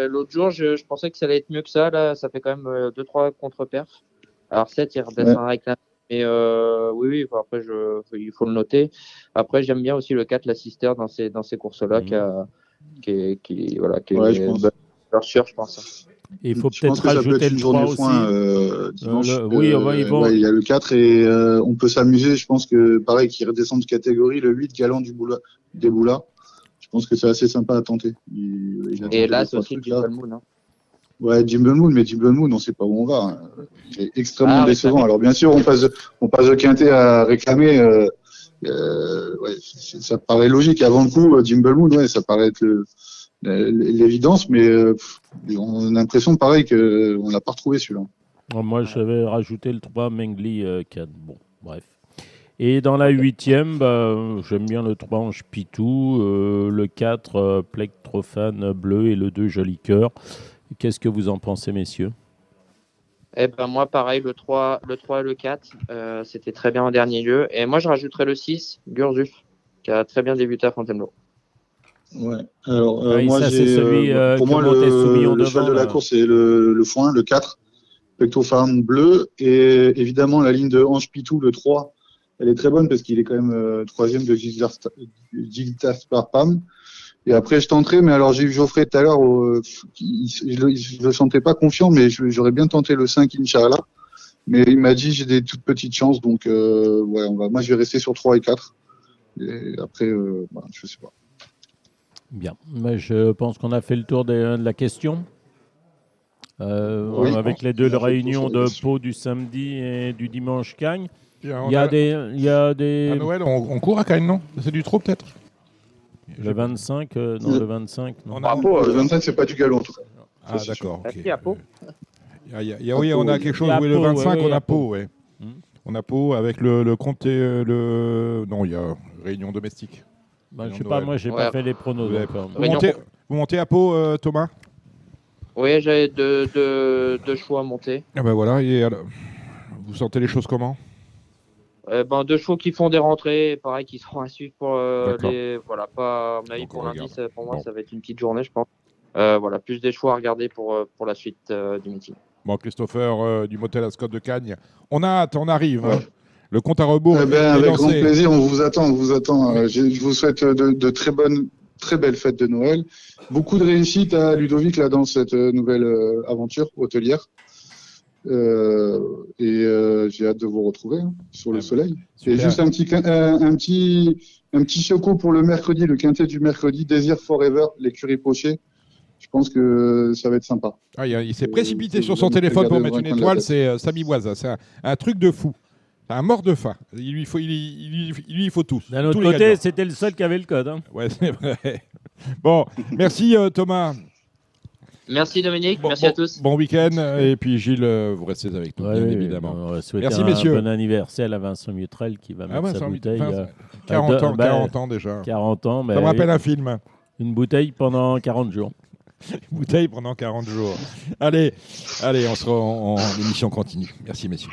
Speaker 8: l'autre jour, je pensais que ça allait être mieux que ça. Là, ça fait quand même 2-3 contre-perfs. Alors 7, il redescend à réclamer. Mais oui, après, il faut le noter. Après, j'aime bien aussi le 4, la Sister, dans ces courses-là, qui est
Speaker 9: je pense.
Speaker 8: Sûr, je pense.
Speaker 3: Et il faut peut-être rajouter le 3 aussi.
Speaker 9: Dimanche, il y a le 4 et on peut s'amuser. Je pense que, pareil, qu'il redescend de catégorie, le 8, Galant des Boulas. Je pense que c'est assez sympa à tenter.
Speaker 8: Et là, c'est aussi Jimble Moon. Hein.
Speaker 9: Ouais, Jimble Moon, mais Jimble Moon, on ne sait pas où on va. Hein. Il est extrêmement décevant. Alors, bien sûr, on passe de quintet à réclamer. Ça paraît logique. Avant le coup, Jimble Moon, ça paraît être l'évidence, mais on a l'impression, pareil, qu'on ne l'a pas retrouvé celui-là.
Speaker 3: Moi, j'avais rajouté le 3 Mengli 4. Bon, bref. Et dans la 8e, j'aime bien le 3 Ange Pitou, le 4 Plectrophane Bleu et le 2 Joli Cœur. Qu'est-ce que vous en pensez, messieurs?
Speaker 8: Moi, pareil, le 3 et le 4, c'était très bien en dernier lieu. Et moi, je rajouterais le 6, Gurzus, qui a très bien débuté à Fontainebleau.
Speaker 9: Ouais. Alors,
Speaker 3: moi,
Speaker 9: pour moi, le cheval de la course, c'est le foin, le 4. Pectofarm bleu. Et évidemment, la ligne de Ange Pitou, le 3, elle est très bonne parce qu'il est quand même 3e de Gildas-Parpam. Et après, je tenterai, mais alors j'ai eu Geoffrey tout à l'heure, je le sentais pas confiant, mais j'aurais bien tenté le 5, Inch'Allah. Mais il m'a dit j'ai des toutes petites chances, donc moi je vais rester sur 3 et 4. Et après, je sais pas.
Speaker 3: Bien, mais je pense qu'on a fait le tour de la question.
Speaker 9: Oui,
Speaker 3: avec les deux réunions de Pau du samedi et du dimanche Cagnes. Il y a des...
Speaker 2: À Noël, on court à Cagnes, non? C'est du trop peut-être?
Speaker 3: Le 25, le 25, non.
Speaker 9: Le 25, c'est pas du galop en tout cas.
Speaker 2: Ah d'accord.
Speaker 8: Okay. À Pau.
Speaker 2: Oui, on a quelque chose. Oui, le 25, on a Pau, ouais. On a Pau avec le comté, Non, il y a réunion domestique.
Speaker 3: Je sais pas, moi j'ai pas fait les pronos.
Speaker 2: Vous montez à Pau, Thomas?
Speaker 8: Oui, j'avais deux chevaux à monter.
Speaker 2: Ah ben voilà, et alors, vous sentez les choses comment?
Speaker 8: Deux chevaux qui font des rentrées, pareil, qui seront à suivre pour les. Voilà, pas à mon avis pour lundi, pour moi, ça va être une petite journée, je pense. Plus des chevaux à regarder pour la suite du meeting.
Speaker 2: Bon, Christopher du Motel Ascot de Cagnes, on a hâte, on arrive. Ouais. Le compte à rebours.
Speaker 9: Avec grand plaisir, on vous attend. Je vous souhaite de très belles fêtes de Noël. Beaucoup de réussite à Ludovic là dans cette nouvelle aventure hôtelière. J'ai hâte de vous retrouver sur le soleil. Et juste un petit choco pour le mercredi, le quintet du mercredi, Désir Forever, l'écurie Pochet. Je pense que ça va être sympa.
Speaker 2: Il s'est précipité sur son téléphone pour mettre une étoile, c'est Samy Boisa. C'est un truc de fou. Un mort de faim. Il lui faut tous.
Speaker 3: D'un autre côté, c'était le seul qui avait le code. Hein.
Speaker 2: Ouais, c'est vrai. Bon, merci Thomas.
Speaker 8: Merci Dominique, merci à tous.
Speaker 2: Bon week-end. Et puis Gilles, vous restez avec nous, bien évidemment.
Speaker 3: Merci messieurs. Bon anniversaire à Vincent Mutrel qui va mettre sa bouteille.
Speaker 2: 40 ans déjà.
Speaker 3: 40 ans.
Speaker 2: Ça me rappelle un film.
Speaker 3: Une bouteille pendant 40 jours.
Speaker 2: Une bouteille pendant 40 jours. Allez, on sera en émission continue. Merci messieurs.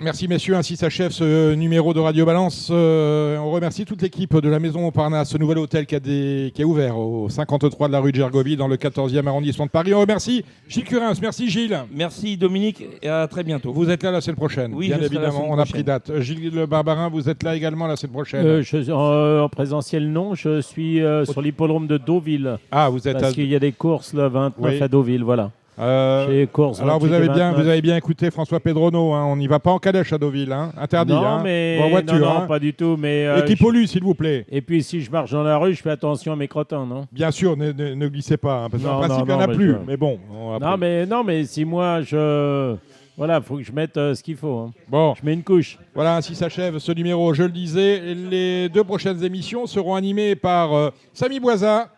Speaker 2: Merci messieurs, ainsi s'achève ce numéro de Radio Balance. On remercie toute l'équipe de la Maison Montparnasse, ce nouvel hôtel qui a ouvert au 53 de la rue de Gergovie dans le 14e arrondissement de Paris. On remercie Gilles Curins, merci Gilles.
Speaker 4: Merci Dominique et à très bientôt.
Speaker 2: Vous êtes là la semaine prochaine?
Speaker 4: Oui,
Speaker 2: bien évidemment, on a pris date. Gilles Barbarin, vous êtes là également la semaine prochaine?
Speaker 3: En présentiel non, je suis sur l'hippodrome de Deauville.
Speaker 2: Ah, vous êtes
Speaker 3: parce qu'il y a des courses le 29 à Deauville, voilà.
Speaker 2: Alors vous avez bien écouté François Pedrono, hein, on n'y va pas en calèche à Deauville, hein, interdit.
Speaker 3: Non, mais en voiture, non, pas du tout. Mais
Speaker 2: et qui pollue, s'il vous plaît.
Speaker 3: Et puis si je marche dans la rue, je fais attention à mes crottins, non?
Speaker 2: Bien sûr, ne glissez pas, hein, parce qu'en principe il n'y en a plus. Mais bon.
Speaker 3: Non, mais si moi voilà, faut que je mette ce qu'il faut. Hein.
Speaker 2: Bon,
Speaker 3: je mets une couche.
Speaker 2: Voilà, ainsi s'achève ce numéro. Je le disais, les 2 prochaines émissions seront animées par Samy Boisa.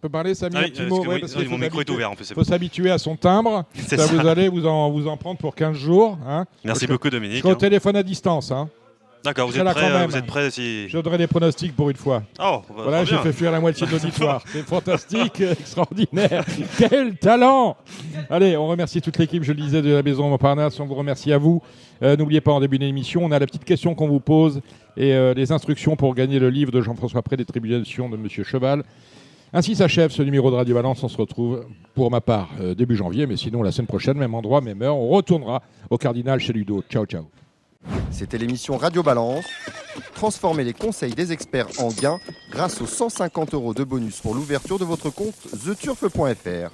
Speaker 2: On peut parler, Samy, un petit mot, parce que
Speaker 10: mon micro est ouvert.
Speaker 2: Il faut s'habituer à son timbre. Ça, vous allez vous en prendre pour 15 jours. Hein.
Speaker 10: Merci beaucoup, Dominique.
Speaker 2: Je serai au téléphone à distance. Hein.
Speaker 10: D'accord, vous êtes prêts si...
Speaker 2: Je donnerai des pronostics pour une fois.
Speaker 10: Oh,
Speaker 2: voilà, j'ai fait fuir la moitié de l'auditoire. C'est fantastique, extraordinaire. Quel talent! Allez, on remercie toute l'équipe, je le disais, de la Maison Montparnasse. On vous remercie à vous. N'oubliez pas, en début d'émission, on a la petite question qu'on vous pose et les instructions pour gagner le livre de Jean-François Pré, des tribulations de M. Cheval. Ainsi s'achève ce numéro de Radio Balance. On se retrouve, pour ma part, début janvier, mais sinon la semaine prochaine, même endroit, même heure. On retournera au Cardinal chez Ludo. Ciao, ciao.
Speaker 1: C'était l'émission Radio Balance. Transformez les conseils des experts en gains grâce aux 150 € de bonus pour l'ouverture de votre compte theturf.fr.